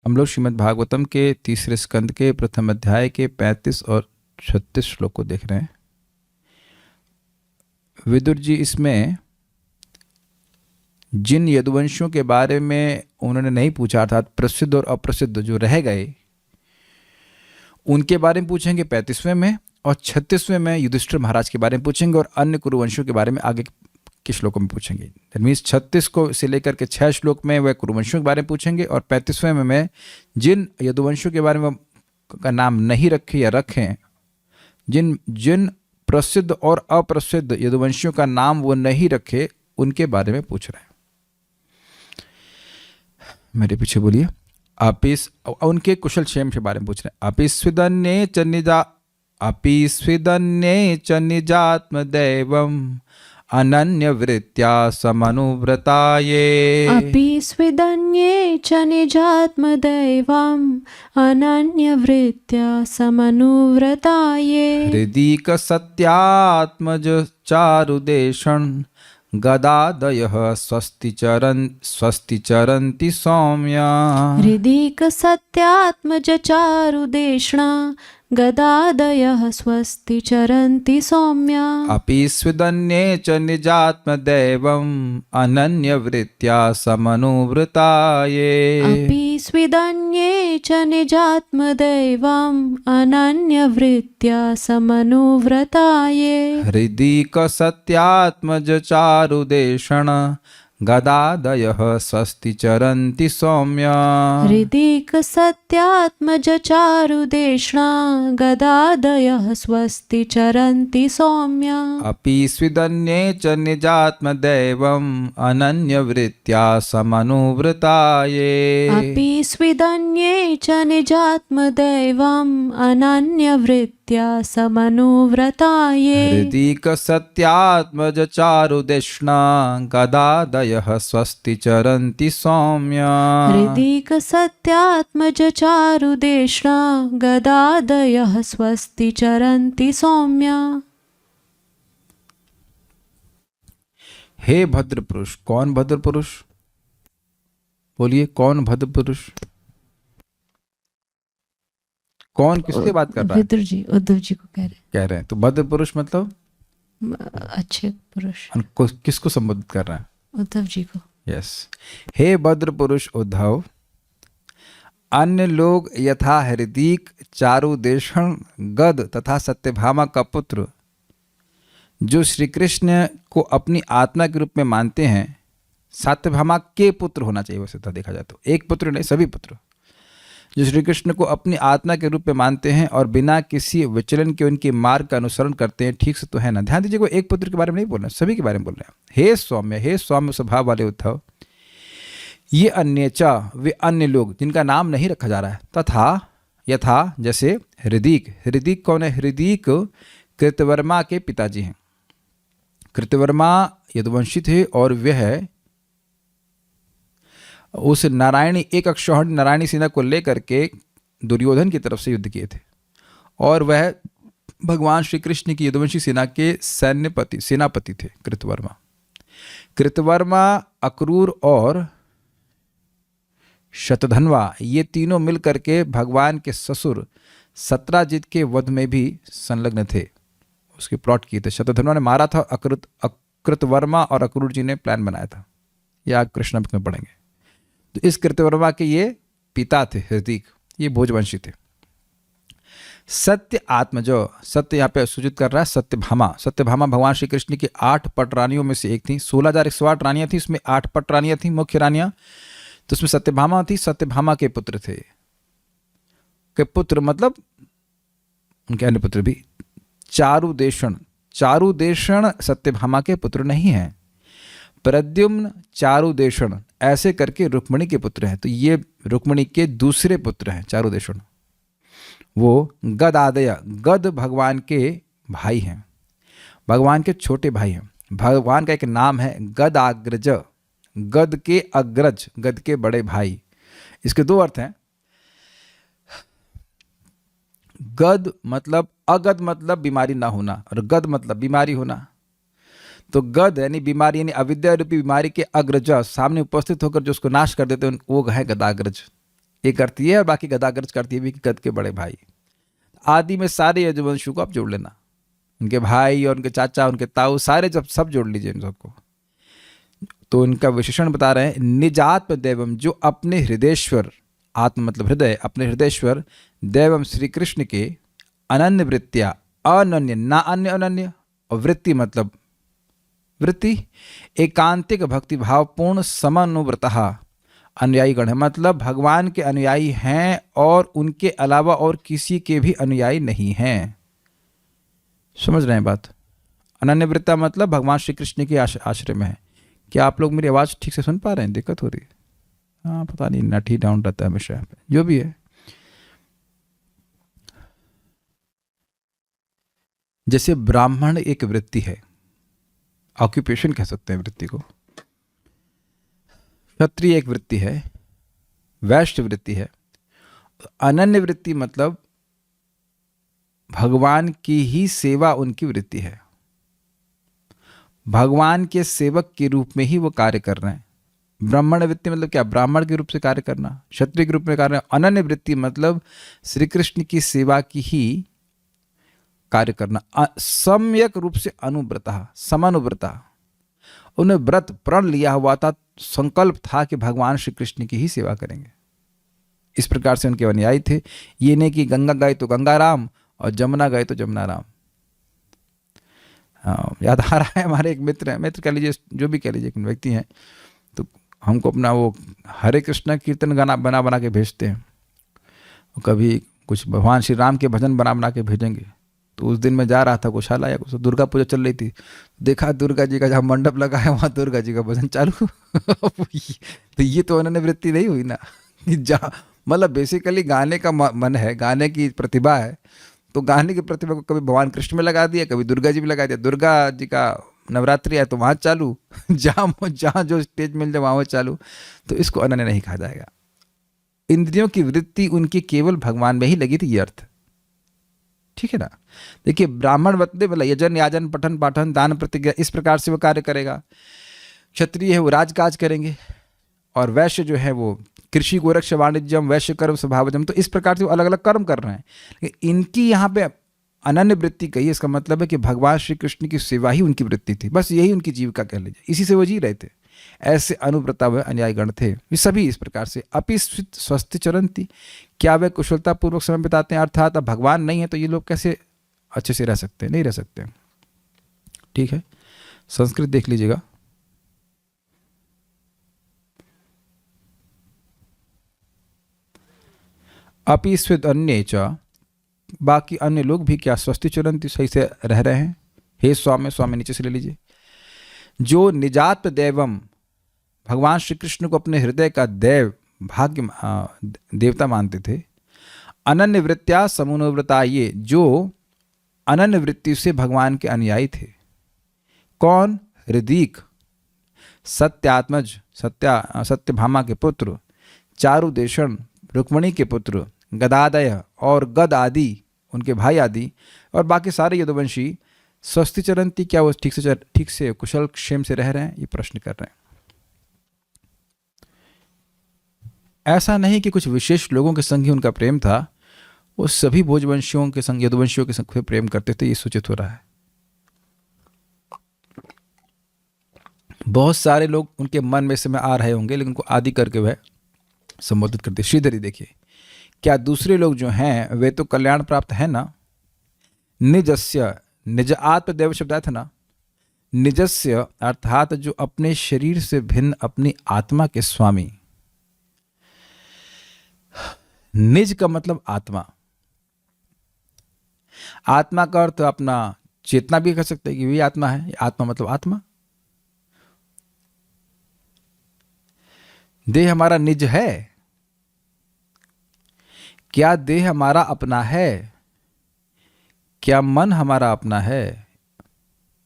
हम लोग श्रीमद् भागवतम के तीसरे स्कंद के प्रथम अध्याय के 35 और 36 श्लोक को देख रहे हैं। विदुर जी इसमें जिन यदुवंशियों के बारे में उन्होंने नहीं पूछा, अर्थात प्रसिद्ध और अप्रसिद्ध जो रह गए, उनके बारे में पूछेंगे 35वें में, और 36वें में युधिष्ठिर महाराज के बारे में पूछेंगे, और अन्य कुरुवंशियों के बारे में आगे के श्लोकों में पूछेंगे। दैट मीन्स 36 को से लेकर के 6 श्लोक में वह कुरुवंशियों के बारे में पूछेंगे, और 35वें में जिन यदुवंशियों के बारे में का नाम नहीं रखे या रखें, जिन प्रसिद्ध और अप्रसिद्ध यदुवंशियों का नाम वो नहीं रखे, उनके बारे में पूछ रहे हैं। मेरे पीछे बोलिए। उनके कुशल क्षेम के बारे में पूछ रहे हैं। अपीस्विदन्ये च निजात्मदैवम् अनन्यवृत्त्या समनुव्रताये। अपीस्विदन्ये च निजात्मदैवम् अनन्यवृत्त्या समनुव्रताये। हृदीक सत्यात्मज चारुदेशन् गदादयः स्वस्ति चरन्ति सौम्या। हृदीक सत्यात्मज चारुदेष्णा गदादयः स्वस्ति चरन्ति सौम्या। अपीस्विदन्ये च निजात्मदैवम् अनन्यवृत्त्या समनुव्रताये। अपीस्विदन्ये च निजात्मदैवम् अनन्यवृत्त्या समनुव्रताये। हृदीक सत्यात्मज चारुदेशण गदादयः स्वस्ति चरन्ति सौम्या। हृदीक सत्यात्मज चारुदेष्णा गदादयः स्वस्ति चरन्ति सौम्या। अपीस्विदन्ये च निजात्मदैवम् अनन्यवृत्त्या समनुव्रताये। अपीस्विदन्ये च निजात्मदैवम् अनन्यवृत्त्या समनुव्रताये। हृदीक सत्यात्मज चारुदेष्णा गदादयः स्वस्ति चरन्ति सौम्या। हृदीक सत्यात्मज चारुदेष्णा गदादयः स्वस्ति चरन्ति सौम्या। हे भद्र पुरुष। कौन भद्र पुरुष? बोलिए, कौन भद्र पुरुष? कौन किससे बात कर रहा है? विदुर जी, उद्धव जी को कह रहे हैं। तो भद्र पुरुष मतलब अच्छे पुरुष। किसको संबोधित कर रहा है? उद्धव जी को। यस। हे भद्र पुरुष उद्धव, अन्य लोग यथा हृदीक, चारुदेशण, गद तथा सत्यभामा का पुत्र जो श्री कृष्ण को अपनी आत्मा के रूप में मानते हैं, सत्यभामा के पुत्र होना चाहिए वैसे तो देखा जाए तो, एक पुत्र नहीं सभी पुत्र जो श्री कृष्ण को अपनी आत्मा के रूप में मानते हैं और बिना किसी विचलन के उनके मार्ग का अनुसरण करते हैं। ठीक से तो है ना? ध्यान दीजिए, कोई एक पुत्र के बारे में नहीं बोल रहे हैं, सभी के बारे में बोल रहे हैं। हे सौम्य स्वभाव वाले उद्धव, ये अन्यचा वे अन्य लोग जिनका नाम नहीं रखा जा रहा है, तथा यथा जैसे हृदीक कौन है? हृदीक कृतवर्मा के पिताजी हैं। कृतवर्मा यदुवंशी थे और वह उस नारायणी एक अक्षौहिणी नारायणी सेना को लेकर के दुर्योधन की तरफ से युद्ध किए थे, और वह भगवान श्री कृष्ण की यदुवंशी सेना के सेनापति थे कृतवर्मा, अक्रूर और शतधन्वा, ये तीनों मिलकर के भगवान के ससुर सत्राजित के वध में भी संलग्न थे, उसके प्लॉट किए थे। शतधन्वा ने मारा था, कृतवर्मा और अक्रूर जी ने प्लान बनाया था। यह आगे कृष्ण में पढ़ेंगे। तो इस कृतवर्मा के ये पिता थे हृदीक, ये भोजवंशी थे। सत्य आत्मज, सत्य यहाँ पे सूचित कर रहा है सत्यभामा भगवान श्री कृष्ण की 8 पट रानियों में से एक थी। 16,108 रानियां थी, उसमें 8 पट रानियां थी, मुख्य रानियां। तो उसमें सत्यभामा थी, सत्यभामा के पुत्र थे। के पुत्र मतलब उनके अन्य पुत्र भी। चारुदेशण सत्यभामा के पुत्र नहीं हैं। प्रद्युम्न, चारुदेशण ऐसे करके रुक्मिणी के पुत्र हैं। तो ये रुक्मिणी के दूसरे पुत्र हैं चारुदेशण। वो गदादय, गद भगवान के भाई हैं, भगवान के छोटे भाई हैं। भगवान का एक नाम है गदाग्रज, गद के अग्रज, गद के बड़े भाई। इसके 2 अर्थ हैं। गद मतलब, अगद मतलब बीमारी ना होना, और गद मतलब बीमारी होना। तो गद यानी बीमारी, यानी अविद्या रूपी बीमारी के अग्रज, सामने उपस्थित होकर जो उसको नाश कर देते हैं, वो है गदाग्रज। ये करती है, और बाकी गदागर्ज करती है भी गद के बड़े भाई। आदि में सारे यदुवंशियों को आप जोड़ लेना, उनके भाई और उनके चाचा, उनके ताऊ, सारे जब सब जोड़ लीजिए इन सबको, तो इनका विशेषण बता रहे हैं। निजात्म दैवम, जो अपने हृदयेश्वर, आत्म मतलब हृदय, अपने हृदयेश्वर दैवम श्री कृष्ण के अनन्य वृत्तिया, अनन्य ना अन्य, अनन्य, और वृत्ति मतलब वृत्ति, एकांतिक भक्ति भावपूर्ण समानुव्रतः अनुयायी गण है, मतलब भगवान के अनुयायी हैं और उनके अलावा और किसी के भी अनुयायी नहीं हैं। समझ रहे हैं बात? अनन्य वृत्ता मतलब भगवान श्री कृष्ण के आश्रय में है। क्या आप लोग मेरी आवाज़ ठीक से सुन पा रहे हैं? दिक्कत हो रही है? हाँ, पता नहीं, नट ही डाउन रहता है हमेशा, जो भी है। जैसे ब्राह्मण एक वृत्ति है, ऑक्यूपेशन कह सकते हैं वृत्ति को, क्षत्रिय एक वृत्ति है, वैश्य वृत्ति है। अनन्य वृत्ति मतलब भगवान की ही सेवा उनकी वृत्ति है, भगवान के सेवक के रूप में ही वो कार्य कर रहे हैं। ब्राह्मण वृत्ति मतलब क्या? ब्राह्मण के रूप से कार्य करना, क्षत्रिय के रूप में कार्य। अनन्य वृत्ति मतलब श्री कृष्ण की सेवा की ही कार्य करना, सम्यक रूप से अनुव्रता, समानुव्रता। उन्हें व्रत प्रण लिया हुआ था, संकल्प था कि भगवान श्री कृष्ण की ही सेवा करेंगे। इस प्रकार से उनके अनुयायी थे। ये नहीं कि गंगा गए तो गंगा राम और जमुना गए तो जमुना राम। याद आ रहा है, हमारे एक मित्र हैं, मित्र कह लीजिए, जो भी कह लीजिए, एक व्यक्ति हैं, तो हमको अपना वो हरे कृष्ण कीर्तन गाना बना बना के भेजते हैं। कभी कुछ भगवान श्री राम के भजन बना बना के भेजेंगे। तो उस दिन मैं जा रहा था गौशाला, या कुछ दुर्गा पूजा चल रही थी, देखा दुर्गा जी का जहाँ मंडप लगा है वहाँ दुर्गा जी का भजन चालू। तो ये तो उन्होंने वृत्ति नहीं हुई ना, जहाँ मतलब बेसिकली गाने का मन है, गाने की प्रतिभा है, तो गाने की प्रतिभा को कभी भगवान कृष्ण में लगा दिया, कभी दुर्गा जी में लगा दिया। दुर्गा जी का नवरात्रि है तो वहाँ चालू, जहाँ जो स्टेज मिल जाए वहाँ चालू। तो इसको अनन्य नहीं कहा जाएगा। इंद्रियों की वृत्ति उनकी केवल भगवान में ही लगी थी, ये अर्थ, ठीक है ना। देखिए, ब्राह्मण मतलब यजन याजन पठन पाठन दान प्रतिज्ञा, इस प्रकार से वो कार्य करेगा। क्षत्रिय है वो राजकाज करेंगे, और वैश्य जो है वो कृषि गोरक्ष वाणिज्यम वैश्य कर्म स्वभावजम। तो इस प्रकार से वो अलग अलग कर्म कर रहे हैं, लेकिन इनकी यहाँ पे अनन्य वृत्ति कही। इसका मतलब है कि भगवान श्री कृष्ण की सेवा ही उनकी वृत्ति थी, बस यही उनकी जीविका कह लीजिए, इसी से वो जी रहे थे। ऐसे अनुव्रता व अनुयायी गण थे ये सभी इस प्रकार से। अपि स्वस्थ चरंती, क्या वे कुशलतापूर्वक समय बिताते हैं? अर्थात अब भगवान नहीं है तो ये लोग कैसे अच्छे से रह सकते हैं? नहीं रह सकते। ठीक है, संस्कृत देख लीजिएगा। अपि स्विद अन्य च, बाकी अन्य लोग भी क्या स्वस्थि चरंती, सही से रह रहे हैं। हे स्वामी, स्वामी नीचे से ले लीजिए। जो निजात्म दैवम, भगवान श्री कृष्ण को अपने हृदय का दैव, भाग्य देवता मानते थे। अनन्य वृत्त्या समनुव्रता, ये जो अनन्य वृत्ति से भगवान के अनुयायी थे। कौन? हृदीक, सत्यात्मज, सत्यभामा के पुत्र, चारुदेशन रुक्मणी के पुत्र, गदादय और गद आदि उनके भाई आदि, और बाकी सारे यदुवंशी स्वस्थि चरंती, क्या वो ठीक से कुशल क्षेम से रह रहे हैं? ये प्रश्न कर रहे हैं। ऐसा नहीं कि कुछ विशेष लोगों के संग ही उनका प्रेम था, वो सभी भोजवंशियों के संग, यदुवंशियों के संग प्रेम करते थे, ये सूचित हो रहा है। बहुत सारे लोग उनके मन में से में आ रहे होंगे, लेकिन उनको आदि करके वह संबोधित करते। श्रीधरी देखिए, क्या दूसरे लोग जो हैं वे तो कल्याण प्राप्त है ना। निजस्य, निज आत्मदेव शब्द आया था ना। निजस्य अर्थात जो अपने शरीर से भिन्न अपनी आत्मा के स्वामी। निज का मतलब आत्मा, आत्मा का अर्थ अपना चेतना भी कह सकते हैं कि वही आत्मा है। आत्मा मतलब आत्मा। देह हमारा निज है क्या? देह हमारा अपना है क्या? मन हमारा अपना है?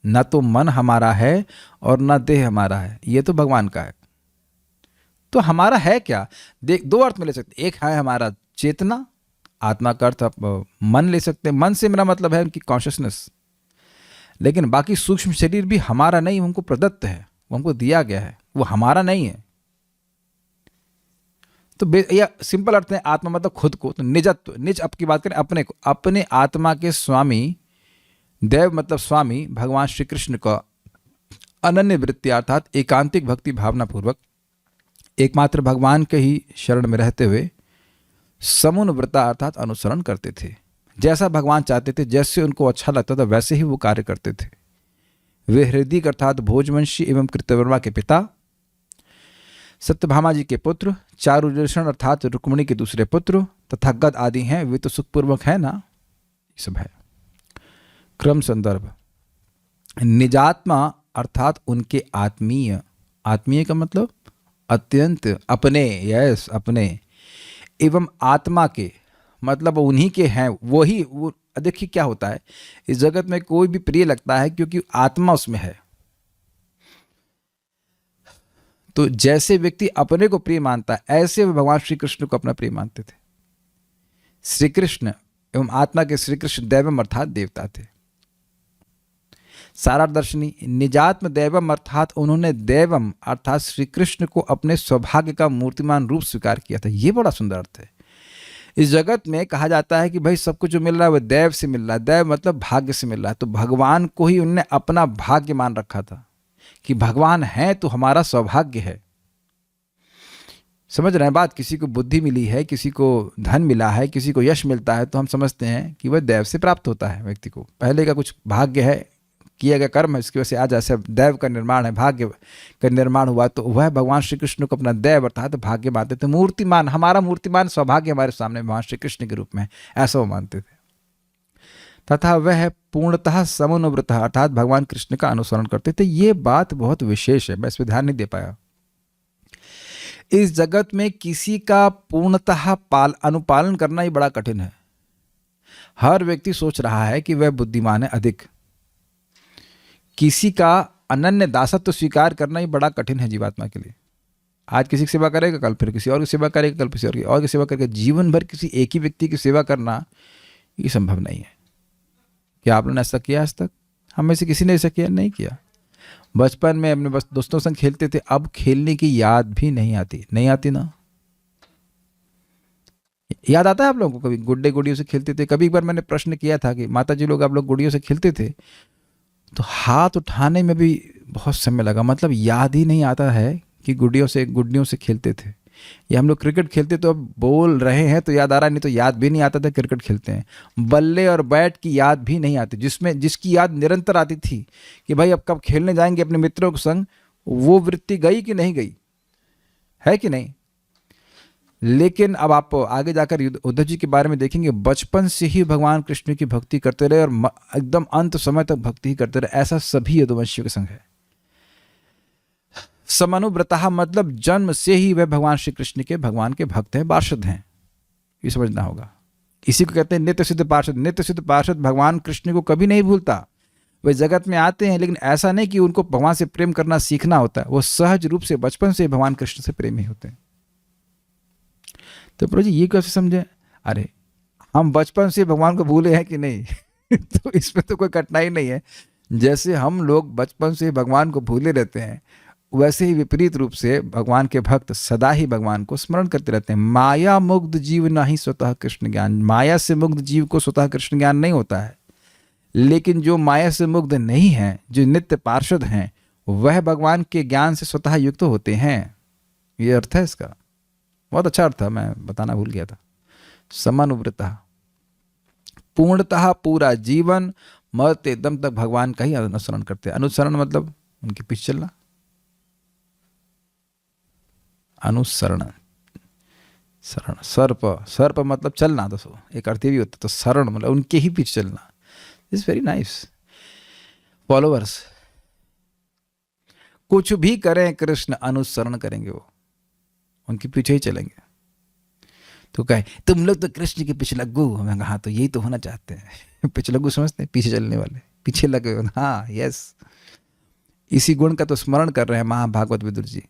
ना तो मन हमारा है और ना देह हमारा है, ये तो भगवान का है। तो हमारा है क्या? देख, दो अर्थ में ले सकते। एक है हमारा चेतना, आत्मा का अर्थ आप मन ले सकते हैं। मन से मेरा मतलब है उनकी कॉन्शियसनेस, लेकिन बाकी सूक्ष्म शरीर भी हमारा नहीं, हमको प्रदत्त है, वो हमको दिया गया है, वो हमारा नहीं है। तो या सिंपल अर्थ है आत्मा मतलब खुद को, तो निजत्व, निज अब की बात करें अपने को, अपने आत्मा के स्वामी, देव मतलब स्वामी भगवान श्री कृष्ण का अनन्य वृत्ति अर्थात एकांतिक भक्ति भावना पूर्वक एकमात्र भगवान के ही शरण में रहते हुए समुन्व्रता अर्थात अनुसरण करते थे। जैसा भगवान चाहते थे, जैसे उनको अच्छा लगता था वैसे ही वो कार्य करते थे। वे हृदय अर्थात भोजवंशी एवं कृतवर्मा के पिता, सत्यभामा जी के पुत्र, चारुदर्शन अर्थात रुक्मिणी के दूसरे पुत्र तथा गद आदि हैं। वे तो सुखपूर्वक है ना, ये सब है। क्रम संदर्भ, निजात्मा अर्थात उनके आत्मीय, आत्मीय का मतलब अत्यंत अपने, यस अपने, एवं आत्मा के मतलब उन्हीं के हैं, वही वो। देखिए क्या होता है, इस जगत में कोई भी प्रिय लगता है क्योंकि आत्मा उसमें है। तो जैसे व्यक्ति अपने को प्रिय मानता है, ऐसे वे भगवान श्री कृष्ण को अपना प्रिय मानते थे। श्री कृष्ण एवं आत्मा के श्री कृष्ण दैवम अर्थात देवता थे। सारादर्शनी, निजात्म दैवम अर्थात उन्होंने देवम अर्थात श्री कृष्ण को अपने सौभाग्य का मूर्तिमान रूप स्वीकार किया था। ये बड़ा सुंदर अर्थ है। इस जगत में कहा जाता है कि भाई सब कुछ जो मिल रहा है वह देव से मिल रहा है, देव मतलब भाग्य से मिल रहा है। तो भगवान को ही उन्होंने अपना भाग्य मान रखा था कि भगवान है तो हमारा सौभाग्य है। समझ रहे हैं बात? किसी को बुद्धि मिली है, किसी को धन मिला है, किसी को यश मिलता है, तो हम समझते हैं कि वह देव से प्राप्त होता है। व्यक्ति को पहले का कुछ भाग्य है, किया गया कर्म है, इसकी वजह से आज ऐसे देव का निर्माण है, भाग्य का निर्माण हुआ। तो वह भगवान श्री कृष्ण को अपना देव अर्थात भाग्य मानते थे। मूर्तिमान, हमारा मूर्तिमान सौभाग्य हमारे सामने भगवान श्री कृष्ण के रूप में, ऐसा वो मानते थे। तथा वह पूर्णतः समनुव्रत अर्थात भगवान कृष्ण का अनुसरण करते थे। ये बात बहुत विशेष है, मैं इस पर ध्यान नहीं दे पाया। इस जगत में किसी का पूर्णतः अनुपालन करना ही बड़ा कठिन है। हर व्यक्ति सोच रहा है कि वह बुद्धिमान है अधिक। किसी का अनन्य दासत्व स्वीकार करना ही बड़ा कठिन है जीवात्मा के लिए। आज किसी की सेवा करेगा, कल फिर किसी और की सेवा करेगा, कल किसी और की सेवा करेगा। जीवन भर किसी एक ही व्यक्ति की सेवा करना ये संभव नहीं है। क्या आपने ऐसा किया आज तक? हम में से किसी ने ऐसा किया? नहीं किया। बचपन में अपने बस दोस्तों संग खेलते थे, अब खेलने की याद भी नहीं आती। नहीं आती ना? याद आता है आप लोगों को? कभी गुड्डे गुड़ियों से खेलते थे? कभी एक बार मैंने प्रश्न किया था कि माता जी लोग आप लोग गुड़ियों से खेलते थे? तो हाथ उठाने में भी बहुत समय लगा। मतलब याद ही नहीं आता है कि गुड़ियों से खेलते थे। या हम लोग क्रिकेट खेलते तो अब बोल रहे हैं तो याद आ रहा है, नहीं तो याद भी नहीं आता था क्रिकेट खेलते हैं। बल्ले और बैट की याद भी नहीं आती, जिसकी याद निरंतर आती थी कि भाई अब कब खेलने जाएंगे अपने मित्रों के संग। वो वृत्ति गई कि नहीं गई? है कि नहीं? लेकिन अब आप आगे जाकर उद्धव जी के बारे में देखेंगे, बचपन से ही भगवान कृष्ण की भक्ति करते रहे और एकदम अंत समय तक भक्ति ही करते रहे। ऐसा सभी यदुवंशियों के संग है। समानुव्रतः मतलब जन्म से ही वह भगवान श्री कृष्ण के भगवान के भक्त हैं, पार्षद हैं। ये समझना होगा। इसी को कहते हैं नित्य सिद्ध पार्षद। नित्य सिद्ध पार्षद भगवान कृष्ण को कभी नहीं भूलता। वे जगत में आते हैं, लेकिन ऐसा नहीं कि उनको भगवान से प्रेम करना सीखना होता है। वो सहज रूप से बचपन से भगवान कृष्ण से प्रेमी होते हैं। तो प्रभु जी ये कैसे समझे? अरे हम बचपन से भगवान को भूले हैं कि नहीं? तो इसमें तो कोई कठिनाई नहीं है। जैसे हम लोग बचपन से भगवान को भूले रहते हैं, वैसे ही विपरीत रूप से भगवान के भक्त सदा ही भगवान को स्मरण करते रहते हैं। माया मुग्ध जीव नहीं स्वतः कृष्ण ज्ञान। माया से मुग्ध जीव को स्वतः कृष्ण ज्ञान नहीं होता है। लेकिन जो माया से मुग्ध नहीं है, जो नित्य पार्षद हैं, वह भगवान के ज्ञान से स्वतः युक्त होते हैं। ये अर्थ है इसका। बहुत अच्छा अर्थ था, मैं बताना भूल गया था। समानुव्रतः पूर्णतः पूरा जीवन मरते दम तक भगवान का ही अनुसरण करते हैं। अनुसरण मतलब उनके पीछे चलना। अनुसरण, शरण, सर्प मतलब चलना। दोस्तों एक अर्थ भी होता है। तो शरण मतलब उनके ही पीछे चलना। Is very nice. फॉलोअर्स कुछ भी करें कृष्ण अनुसरण करेंगे, वो उनके पीछे ही चलेंगे। तो कहे तुम लोग तो कृष्ण के पीछे लगो। हमें कहा तो यही तो होना चाहते हैं। पीछे लगो समझते हैं, पीछे चलने वाले, पीछे लगे। हाँ यस, इसी गुण का तो स्मरण कर रहे हैं महाभागवत विदुर जी।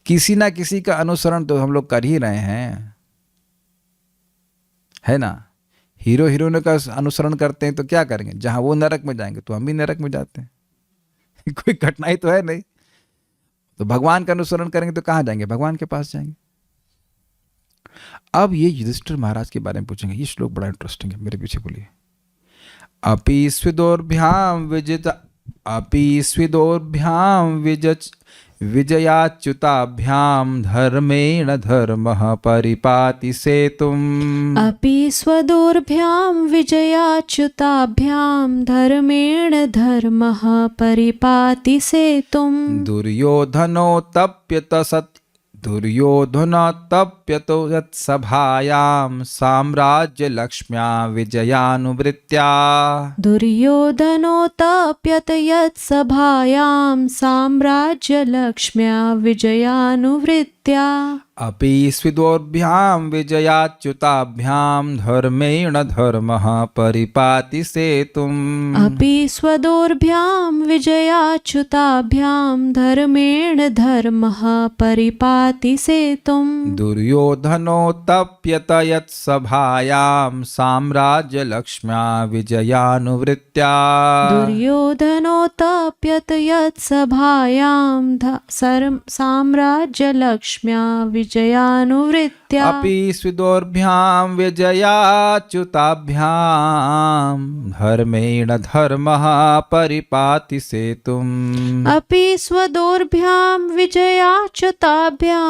किसी ना किसी का अनुसरण तो हम लोग कर ही रहे हैं, है ना? हीरो हीरोइन का अनुसरण करते हैं तो क्या करेंगे? जहां वो नरक में जाएंगे तो हम भी नरक में जाते हैं। कोई कठिनाई तो है नहीं। तो भगवान का अनुसरण करेंगे तो कहाँ जाएंगे? भगवान के पास जाएंगे। अब ये युधिष्ठिर महाराज के बारे में पूछेंगे। ये श्लोक बड़ा इंटरेस्टिंग है, मेरे पीछे बोलिए। अपि स्विदोर्भ्याम विजयाच्युताभ्याम धर्मेण धर्मः परिपाति सेतुम्। अपि स्वदोर्भ्यां विजयाच्युताभ्यां धर्मेण धर्मः परिपाति सेतुम्। दुर्योधनोत्तप्यतो यत्सभायां साम्राज्यलक्ष्म्या विजयानुवृत्त्या। दुर्योधनोत्तप्यत यत्सभायां साम्राज्यलक्ष्म्या विजयानुवृत्त्या। अपि स्विदोर्भ्यां विजयाच्युताभ्यां धर्मेण धर्मः परिपाति सेतुम्। अपि स्वदोर्भ्यां विजयाच्युताभ्यां धर्मेण धर्मः परिपाति सेतुम्। दुर्योधनोत्तप्यत यत्सभायां साम्राज्यलक्ष्म्या विजयानुवृत्त्या। दुर्योधनोत्तप्यत यत्सभायां साम्राज्यलक्ष्म्या विजयानुवृत्त्या। अपि स्विदोर्भ्यां विजयाच्युताभ्यां धर्मेण धर्मः परिपाति सेतुम्। अपि स्वदोर्भ्यां विजयाच्युताभ्यां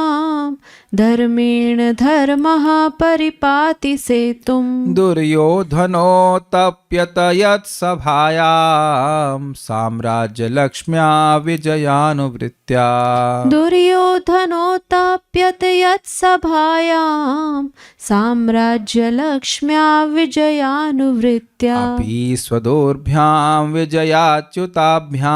धर्मेण धर्मः परिपाति सेतुम्। दुर्योधनोत्तप्यत यत्सभायां साम्राज्यलक्ष्म्या विजयानुवृत्त्या। दुर्योधनोत्तप्यत यत्सभायां साम्राज्यलक्ष्म्या विजयानुवृत्त्या। अपि स्वदोर्भ्यां विजयाच्युताभ्यां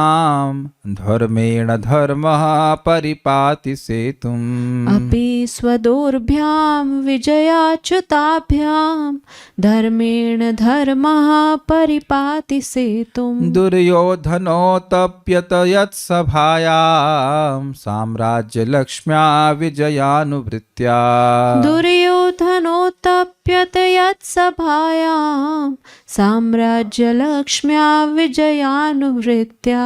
धर्मेण धर्मः परिपाति सेतुम्। अपि स्वदोर्भ्यां विजयाच्युताभ्यां धर्मेण धर्मः परिपाति सेतुम्। दुर्योधनोत्तप्यत यत्सभायां साम्राज्यलक्ष्म्या विजयानुवृत्त्या। दुर्योधनोत्तप्यत यत्सभायां साम्राज्यलक्ष्म्या विजयानुवृत्त्या।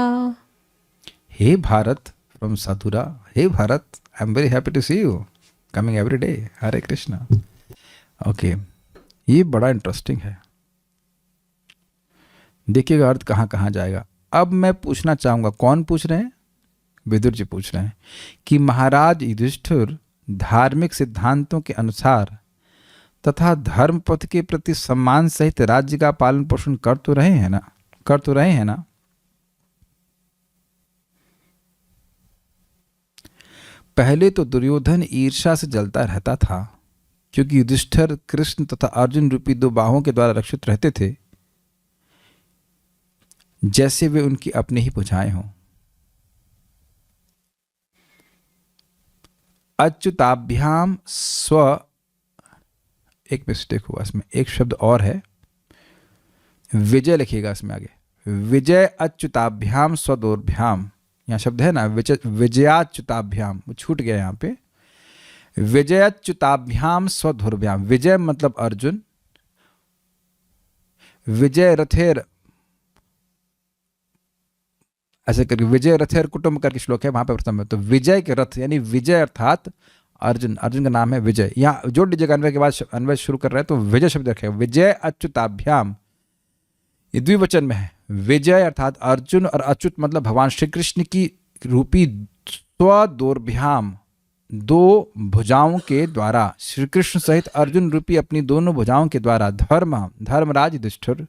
हे भारत फ्रॉम साधुरा, हे Bharat, I am very happy to see you coming every day. Hare Krishna. Okay, ये बड़ा इंटरेस्टिंग है। देखिएगा अर्थ कहाँ कहाँ जाएगा। अब मैं पूछना चाहूँगा, कौन पूछ रहे हैं? विदुर जी पूछ रहे हैं कि महाराज युधिष्ठिर धार्मिक सिद्धांतों के अनुसार तथा धर्म पथ के प्रति सम्मान सहित राज्य का पालन पोषण कर तो रहे हैं ना? पहले तो दुर्योधन ईर्ष्या से जलता रहता था, क्योंकि युधिष्ठिर कृष्ण तथा अर्जुन रूपी दो बाहों के द्वारा रक्षित रहते थे, जैसे वे उनकी अपनी ही भुजाएं हों। अच्युताभ्याम एक मिस्टेक हुआ इसमें, एक शब्द और है, विजय लिखिएगा इसमें आगे। विजय अच्युताभ्याम स्वदोर्भ्याम, यहाँ शब्द है ना विजयाच्युताभ्याम, वो छूट गया यहाँ पे। विजयाच्युताभ्याम स्वधुर्भ्याम, विजय मतलब अर्जुन, विजय रथेर, ऐसे करके विजय रथेर कुटुंब करके श्लोक है वहां पे प्रथम में। तो विजय के रथ यानी विजय अर्थात अर्जुन, अर्जुन का नाम है विजय। यहाँ जोड़ लीजिएगा, अन्वय के बाद अन्वय शुरू कर रहे हैं तो विजय शब्द रखेगा। विजय अच्युताभ्याम, ये द्विवचन में है। विजय अर्थात अर्जुन और अच्युत मतलब भगवान श्री कृष्ण की रूपी स्वदोर्भ्याम, दो भुजाओं के द्वारा, श्री कृष्ण सहित अर्जुन रूपी अपनी दोनों भुजाओं के द्वारा धर्मराज युधिष्ठिर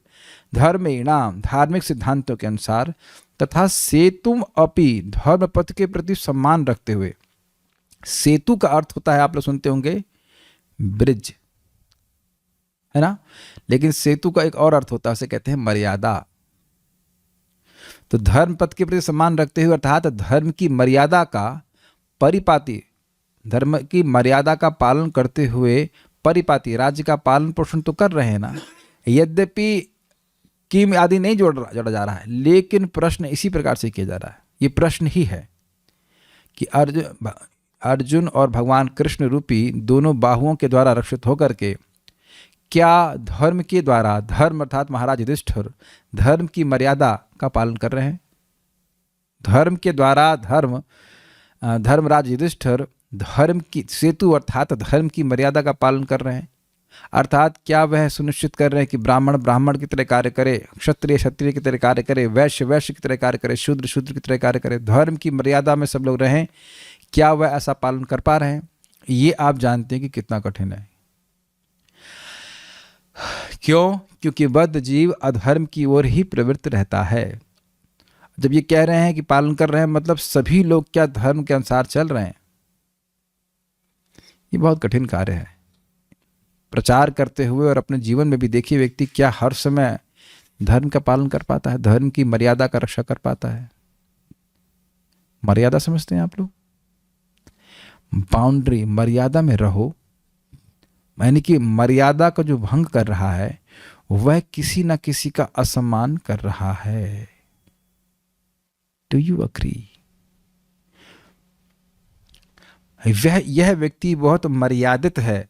धर्मेणाम धार्मिक सिद्धांतों के अनुसार तथा सेतुम अपि धर्म पथ के प्रति सम्मान रखते हुए। सेतु का अर्थ होता है, आप लोग सुनते होंगे, ब्रिज, है ना, लेकिन सेतु का एक और अर्थ होता है, उसे कहते हैं मर्यादा। तो धर्म पथ के प्रति सम्मान रखते हुए अर्थात धर्म की मर्यादा का परिपाती, धर्म की मर्यादा का पालन करते हुए परिपाती राज्य का पालन पोषण तो कर रहे हैं ना। यद्यपि कीम आदि नहीं जोड़ा जा रहा है, लेकिन प्रश्न इसी प्रकार से किया जा रहा है। ये प्रश्न ही है कि अर्जुन और भगवान कृष्ण रूपी दोनों बाहुओं के द्वारा रक्षित होकर के क्या धर्म के द्वारा, धर्म अर्थात महाराज युधिष्ठिर धर्म की मर्यादा का पालन कर रहे हैं? धर्म के द्वारा, धर्म धर्मराज युधिष्ठिर धर्म की सेतु अर्थात धर्म की मर्यादा का पालन कर रहे हैं। अर्थात क्या वह सुनिश्चित कर रहे हैं कि ब्राह्मण ब्राह्मण की तरह कार्य करे, क्षत्रिय क्षत्रिय की तरह कार्य करे, वैश्य वैश्य की तरह कार्य करे, शूद्र शूद्र की तरह कार्य करे, धर्म की मर्यादा में सब लोग रहें? क्या वह ऐसा पालन कर पा रहे हैं? ये आप जानते हैं कि कितना कठिन है। क्यों? क्योंकि बद्ध जीव अधर्म की ओर ही प्रवृत्त रहता है। जब ये कह रहे हैं कि पालन कर रहे हैं, मतलब सभी लोग क्या धर्म के अनुसार चल रहे हैं? ये बहुत कठिन कार्य है। प्रचार करते हुए और अपने जीवन में भी देखिए, व्यक्ति क्या हर समय धर्म का पालन कर पाता है, धर्म की मर्यादा का रक्षा कर पाता है? मर्यादा समझते हैं आप लोग? बाउंड्री, मर्यादा में रहो, यानी कि मर्यादा का जो भंग कर रहा है वह किसी ना किसी का असम्मान कर रहा है। Do you agree? यह व्यक्ति बहुत मर्यादित है,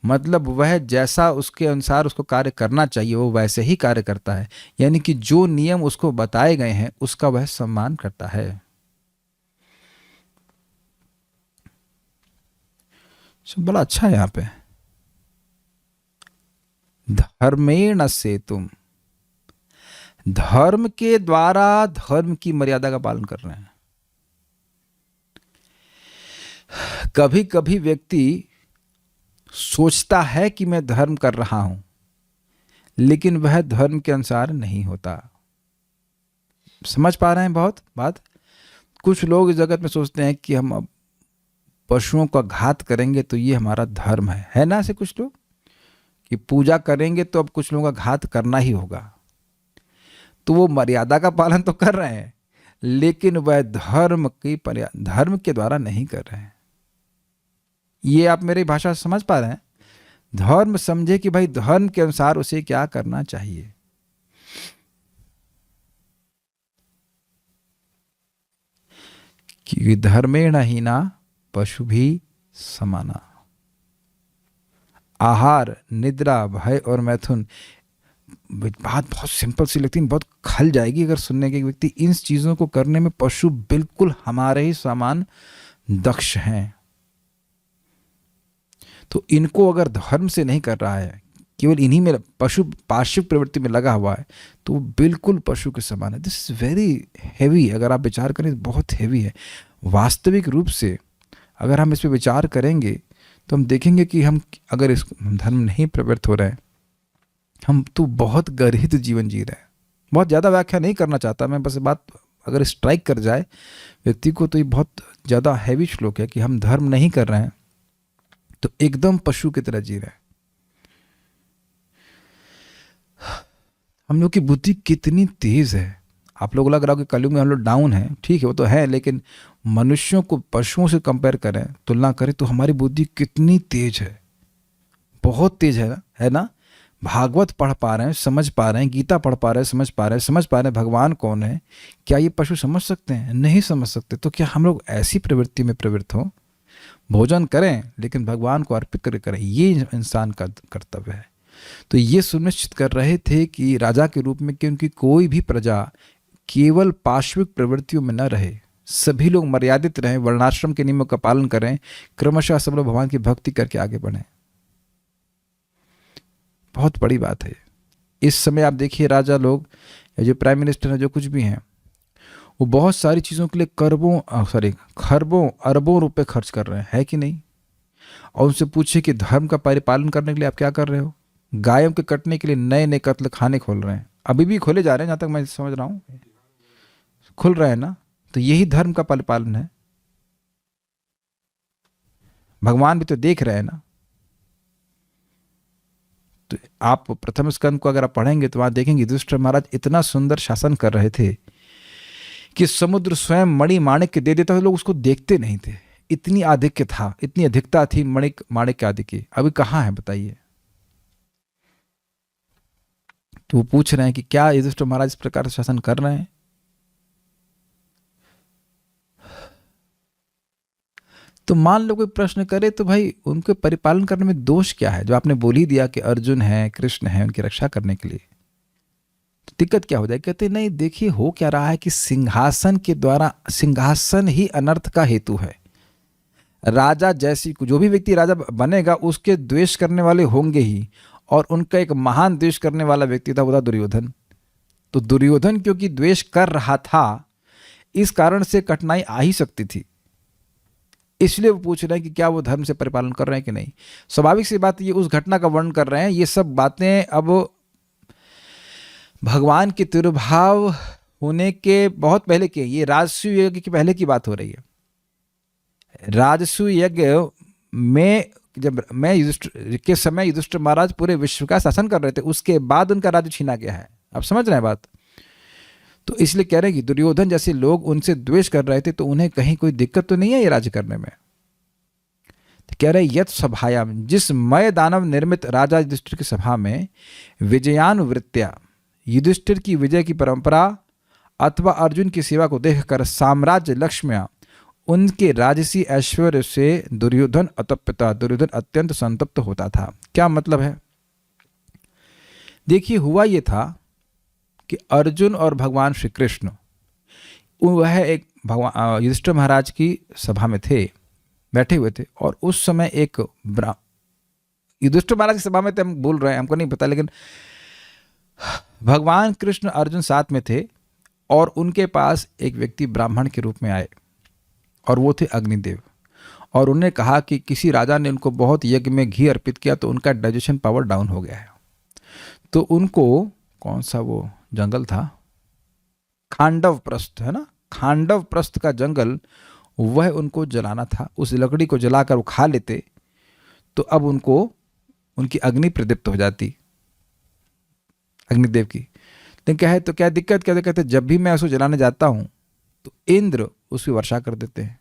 मतलब वह जैसा उसके अनुसार उसको कार्य करना चाहिए वो वैसे ही कार्य करता है, यानी कि जो नियम उसको बताए गए हैं उसका वह सम्मान करता है। बड़ा अच्छा है यहाँ पे, धर्मेण सेतुम, धर्म के द्वारा धर्म की मर्यादा का पालन कर रहे हैं। कभी कभी व्यक्ति सोचता है कि मैं धर्म कर रहा हूं, लेकिन वह धर्म के अनुसार नहीं होता। समझ पा रहे हैं बहुत बात? कुछ लोग इस जगत में सोचते हैं कि हम अब पशुओं का घात करेंगे तो ये हमारा धर्म है ना? ऐसे कुछ लोग कि पूजा करेंगे तो अब कुछ लोगों का घात करना ही होगा। तो वो मर्यादा का पालन तो कर रहे हैं, लेकिन वह धर्म के द्वारा नहीं कर रहे हैं। ये आप मेरी भाषा समझ पा रहे हैं? धर्म समझे कि भाई धर्म के अनुसार उसे क्या करना चाहिए। कि धर्मेण हीना पशु भी समाना। आहार, निद्रा, भय और मैथुन, बात बहुत सिंपल सी लगती है, बहुत खल जाएगी अगर सुनने के व्यक्ति। इन चीजों को करने में पशु बिल्कुल हमारे ही समान दक्ष हैं। तो इनको अगर धर्म से नहीं कर रहा है, केवल इन्हीं में पशु पार्श्विक प्रवृत्ति में लगा हुआ है, तो वो बिल्कुल पशु के समान है। This is very heavy. अगर आप विचार करें तो बहुत हैवी है। वास्तविक रूप से अगर हम इस पर विचार करेंगे तो हम देखेंगे कि हम अगर इस धर्म नहीं प्रवृत्त हो रहे हैं, हम तो बहुत गर्हित जीवन जी रहे हैं। बहुत ज़्यादा व्याख्या नहीं करना चाहता मैं, बस बात अगर स्ट्राइक कर जाए व्यक्ति को तो ये बहुत ज़्यादा हैवी श्लोक है कि हम धर्म नहीं कर रहे हैं तो एकदम पशु की तरह जी रहे हैं। हम लोग की बुद्धि कितनी तेज है। आप लोग लग रहा हो कि कलयुग में हम लोग डाउन हैं, ठीक है वो तो है, लेकिन मनुष्यों को पशुओं से कंपेयर करें, तुलना करें तो हमारी बुद्धि कितनी तेज है, बहुत तेज है ना? भागवत पढ़ पा रहे हैं, समझ पा रहे हैं, गीता पढ़ पा रहे हैं, समझ पा रहे हैं भगवान कौन है। क्या ये पशु समझ सकते हैं? नहीं समझ सकते। तो क्या हम लोग ऐसी प्रवृत्ति में प्रवृत्त हों? भोजन करें लेकिन भगवान को अर्पित करके करें, ये इंसान का कर्तव्य है। तो ये सुनिश्चित कर रहे थे कि राजा के रूप में कि उनकी कोई भी प्रजा केवल पार्श्विक प्रवृत्तियों में न रहे, सभी लोग मर्यादित रहें, वर्णाश्रम के नियमों का पालन करें, क्रमशः सब लोग भगवान की भक्ति करके आगे बढ़ें। बहुत बड़ी बात है। इस समय आप देखिए राजा लोग या जो प्राइम मिनिस्टर हैं, जो कुछ भी हैं, वो बहुत सारी चीज़ों के लिए खरबों अरबों रुपए खर्च कर रहे हैं, है कि नहीं? और उनसे पूछे कि धर्म का परिपालन करने के लिए आप क्या कर रहे हो? गायों के कटने के लिए नए नए कत्ल खाने खोल रहे हैं, अभी भी खोले जा रहे हैं, जहाँ तक मैं समझ रहा हूँ खुल रहे हैं ना। तो यही धर्म का परिपालन है। भगवान भी तो देख रहे हैं ना। तो आप प्रथम स्कंद को अगर आप पढ़ेंगे तो वहां देखेंगे युधिष्ठिर महाराज इतना सुंदर शासन कर रहे थे कि समुद्र स्वयं मणि माणिक्य दे देता था, लोग उसको देखते नहीं थे। इतनी आधिक्य था, इतनी अधिकता थी माणिक्य आदि की। अभी कहाँ है बताइए? तो वो पूछ रहे हैं कि क्या युधिष्ठिर महाराज इस प्रकार से शासन कर रहे हैं? तो मान लो कोई प्रश्न करे तो भाई उनके परिपालन करने में दोष क्या है? जो आपने बोल ही दिया कि अर्जुन है, कृष्ण है, उनकी रक्षा करने के लिए। तो दिक्कत क्या हो जाए, कहते नहीं देखिए हो क्या रहा है कि सिंहासन के द्वारा, सिंहासन ही अनर्थ का हेतु है। राजा जैसी, जो भी व्यक्ति राजा बनेगा उसके द्वेष करने वाले होंगे ही, और उनका एक महान द्वेष करने वाला व्यक्ति था, वो था दुर्योधन। तो दुर्योधन क्योंकि द्वेष कर रहा था, इस कारण से कठिनाई आ ही सकती थी। इसलिए वो पूछ रहे हैं कि क्या वो धर्म से परिपालन कर रहे हैं कि नहीं। स्वाभाविक सी बात, ये उस घटना का वर्णन कर रहे हैं। ये सब बातें अब भगवान के तिरुभाव होने के बहुत पहले के, ये राजसू यज्ञ के पहले की बात हो रही है। राजसू यज्ञ में जब मैं युधिष्ठिर के समय युधिष्ठिर महाराज पूरे विश्व का शासन कर रहे थे, उसके बाद उनका राज्य छीना गया है। आप समझ रहे हैं बात। तो इसलिए कह रहे हैं कि दुर्योधन जैसे लोग उनसे द्वेष कर रहे थे, तो उन्हें कहीं कोई दिक्कत तो नहीं है ये राज्य करने में। तो कह रहे यत सभायाम, जिस मय दानव निर्मित राजा युधिष्ठिर की सभा में विजयानुवृत्त्या, युधिष्ठिर की विजय की परंपरा अथवा अर्जुन की सेवा को देखकर साम्राज्य लक्ष्म्या, उनके राजसी ऐश्वर्य से दुर्योधन अतप्यता, दुर्योधन अत्यंत संतप्त होता था। क्या मतलब है, देखिए हुआ ये था कि अर्जुन और भगवान श्री कृष्ण वह एक भगवान युधिष्ठिर महाराज की सभा में थे, बैठे हुए थे, और उस समय एक युधिष्ठिर महाराज की सभा में थे, हम बोल रहे हैं, हमको नहीं पता, लेकिन भगवान कृष्ण अर्जुन साथ में थे, और उनके पास एक व्यक्ति ब्राह्मण के रूप में आए, और वो थे अग्निदेव। और उन्हें कहा कि किसी राजा ने उनको बहुत यज्ञ में घी अर्पित किया, तो उनका डाइजेशन पावर डाउन हो गया है। तो उनको, कौन सा वो जंगल था, खांडव प्रस्थ है ना, खांडव प्रस्थ का जंगल, वह उनको जलाना था। उस लकड़ी को जलाकर वो खा लेते तो अब उनको, उनकी अग्नि प्रदीप्त हो जाती, अग्निदेव की। लेकिन क्या है, तो क्या दिक्कत, क्या कहते, जब भी मैं उसको जलाने जाता हूँ तो इंद्र उसकी वर्षा कर देते हैं।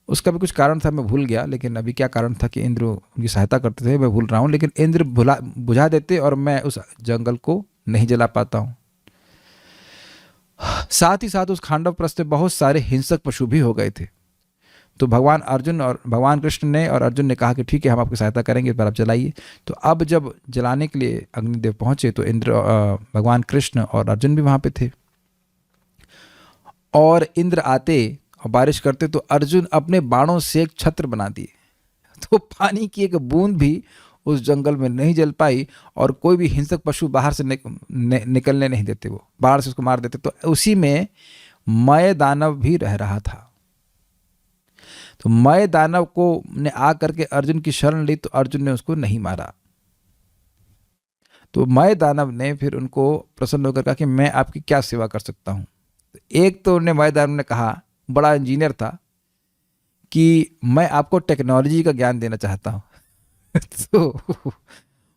उसका भी कुछ कारण था, मैं भूल गया, लेकिन अभी क्या कारण था कि इंद्र उनकी सहायता करते थे, मैं भूल रहा हूँ, लेकिन इंद्र बुझा देते और मैं उस जंगल को नहीं जला पाता हूँ। साथ ही साथ उस खांडव प्रस्थ में बहुत सारे हिंसक पशु भी हो गए थे। तो भगवान अर्जुन और भगवान कृष्ण ने और अर्जुन ने कहा कि ठीक है, हम आपकी सहायता करेंगे, इस बार आप जलाइए। तो अब जब जलाने के लिए अग्निदेव पहुंचे, तो इंद्र, भगवान कृष्ण और अर्जुन भी वहाँ पे थे। और इंद्र आते और बारिश करते, तो अर्जुन अपने बाणों से एक छत्र बना दिए, तो पानी की एक बूंद भी उस जंगल में नहीं जल पाई, और कोई भी हिंसक पशु बाहर से निकलने नहीं देते, वो बाहर से उसको मार देते। तो उसी में मय दानव भी रह रहा था। तो मय दानव को ने आकर के अर्जुन की शरण ली, तो अर्जुन ने उसको नहीं मारा। तो मय दानव ने फिर उनको प्रसन्न होकर कहा कि मैं आपकी क्या सेवा कर सकता हूँ। एक तो उन्हें मय दानव ने कहा, बड़ा इंजीनियर था, कि मैं आपको टेक्नोलॉजी का ज्ञान देना चाहता हूँ। तो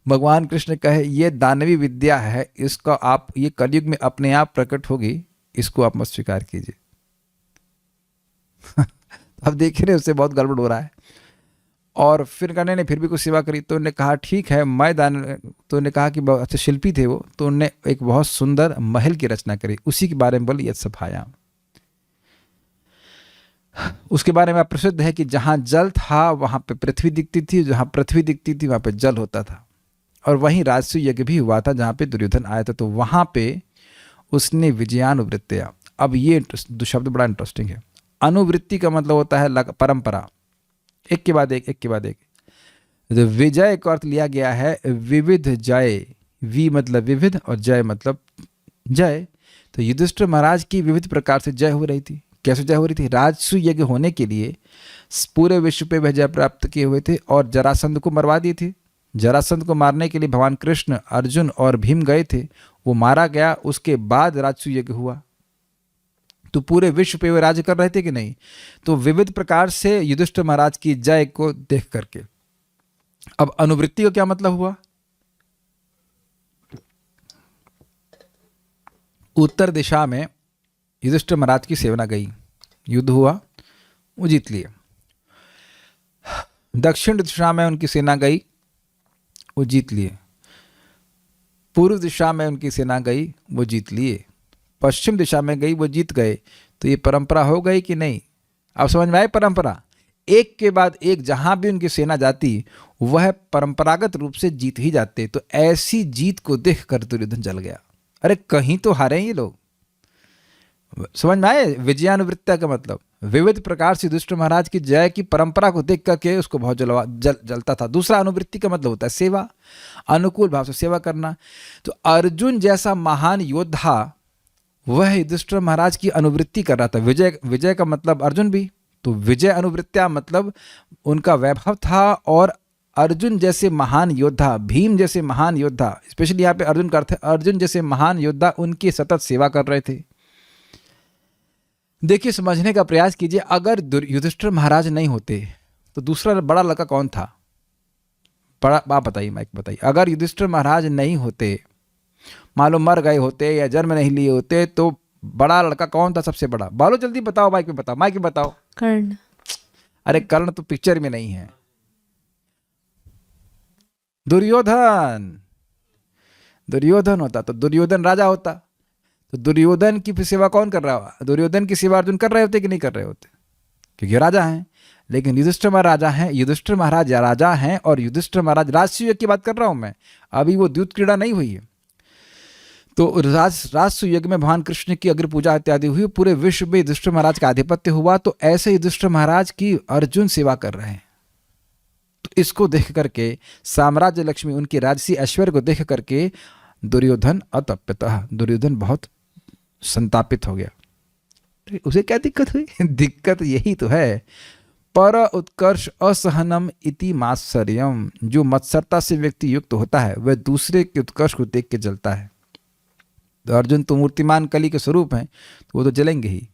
भगवान कृष्ण कहे, ये दानवी विद्या है, इसका आप, ये कलयुग में अपने आप प्रकट होगी, इसको आप मत स्वीकार कीजिए। अब देख रहे उससे बहुत गड़बड़ हो रहा है। और फिर कहने ने फिर भी कुछ सेवा करी, तो उन्होंने कहा ठीक है, मैं तो उन्होंने कहा कि बहुत अच्छे शिल्पी थे वो, तो उन्होंने एक बहुत सुंदर महल की रचना करी, उसी के बारे में बोली यत सभायाम। उसके बारे में प्रसिद्ध है कि जहाँ जल था वहाँ पे पृथ्वी दिखती थी, जहाँ पृथ्वी दिखती थी वहाँ पे जल होता था। और वहीं राजसूय यज्ञ भी हुआ था जहाँ पे दुर्योधन आया था, तो वहाँ पे उसने विजयानुवृत्तिया। अब ये शब्द बड़ा इंटरेस्टिंग है। अनुवृत्ति का मतलब होता है परंपरा, एक के बाद एक, एक के बाद एक। तो विजय का अर्थ लिया गया है विविध जय, वी मतलब विविध और जय मतलब जय। तो युधिष्ठिर महाराज की विविध प्रकार से जय हो रही थी। कैसे जय हो रही थी? राजसूय यज्ञ होने के लिए पूरे विश्व पे वह जय प्राप्त किए हुए थे और जरासंध को मरवा दिए थे। जरासंध को मारने के लिए भगवान कृष्ण, अर्जुन और भीम गए थे, वो मारा गया, उसके बाद राजसूय यज्ञ हुआ। तो पूरे विश्व पे वे राज्य कर रहे थे कि नहीं? तो विविध प्रकार से युधिष्ठिर महाराज की जय को देख करके। अब अनुवृत्ति का क्या मतलब हुआ? उत्तर दिशा में युधिष्ठिर महाराज की सेना गई, युद्ध हुआ, वो जीत लिए। दक्षिण दिशा में उनकी सेना गई, वो जीत लिए। पूर्व दिशा में उनकी सेना गई, वो जीत लिए। पश्चिम दिशा में गई, वो जीत गए। तो ये परंपरा हो गई कि नहीं? आप समझ में आए परंपरा? एक के बाद एक जहां भी उनकी सेना जाती वह परंपरागत रूप से जीत ही जाते। तो ऐसी जीत को देखकर दुर्योधन जल गया। अरे कहीं तो हारे ये लोग। समझ में आए विजयानुवृत्ता का मतलब? विविध प्रकार से युधिष्ठिर महाराज की जय की परंपरा को देख करके उसको बहुत जलता था। दूसरा अनुवृत्ति का मतलब होता है सेवा, अनुकूल भाव से सेवा करना। तो अर्जुन जैसा महान योद्धा वह युधिष्ठिर महाराज की अनुवृत्ति कर रहा था। विजय, विजय का मतलब अर्जुन भी, तो विजय अनुवृत्तिया मतलब उनका वैभव था। और अर्जुन जैसे महान योद्धा, भीम जैसे महान योद्धा, स्पेशली यहाँ पे अर्जुन का अर्थ है अर्जुन जैसे महान योद्धा उनकी सतत सेवा कर रहे थे। देखिए समझने का प्रयास कीजिए, अगर युधिष्ठिर महाराज नहीं होते तो दूसरा बड़ा लड़का कौन था? बड़ा आप बताइए, माइक बताइए। अगर युधिष्ठिर महाराज नहीं होते, मालूम मर गए होते या जन्म नहीं लिए होते, तो बड़ा लड़का कौन था सबसे बड़ा? बालो जल्दी बताओ, माइक में बताओ, माइक में बताओ। कर्ण। अरे कर्ण तो पिक्चर में नहीं है। दुर्योधन। दुर्योधन होता तो दुर्योधन राजा होता, तो दुर्योधन की सेवा कौन कर रहा हो? दुर्योधन की सेवा अर्जुन कर रहे होते कि नहीं कर रहे होते? क्योंकि राजा हैं। लेकिन युधिष्ठिर महाराज राजा हैं, युधिष्ठिर महाराज राजा हैं, और युधिष्ठिर महाराज राजसूय की बात कर रहा हूं मैं, अभी वो द्यूत क्रीड़ा नहीं हुई है। तो राजसूय में भगवान कृष्ण की अग्र पूजा इत्यादि हुई, पूरे विश्व में युधिष्ठिर महाराज का आधिपत्य हुआ। तो ऐसे युधिष्ठिर महाराज की अर्जुन सेवा कर रहे हैं। तो इसको देख करके, साम्राज्य लक्ष्मी, उनकी राजसी ऐश्वर्य को देख करके दुर्योधन अतप्यतः, दुर्योधन बहुत संतापित हो गया। उसे क्या दिक्कत हुई? दिक्कत यही तो है, पर उत्कर्ष असहनम इति मात्सर्यम। जो मत्सरता से व्यक्ति युक्त होता है वह दूसरे के उत्कर्ष को देख के जलता है। तो अर्जुन तो मूर्तिमान कली के स्वरूप हैं, तो वो तो जलेंगे ही।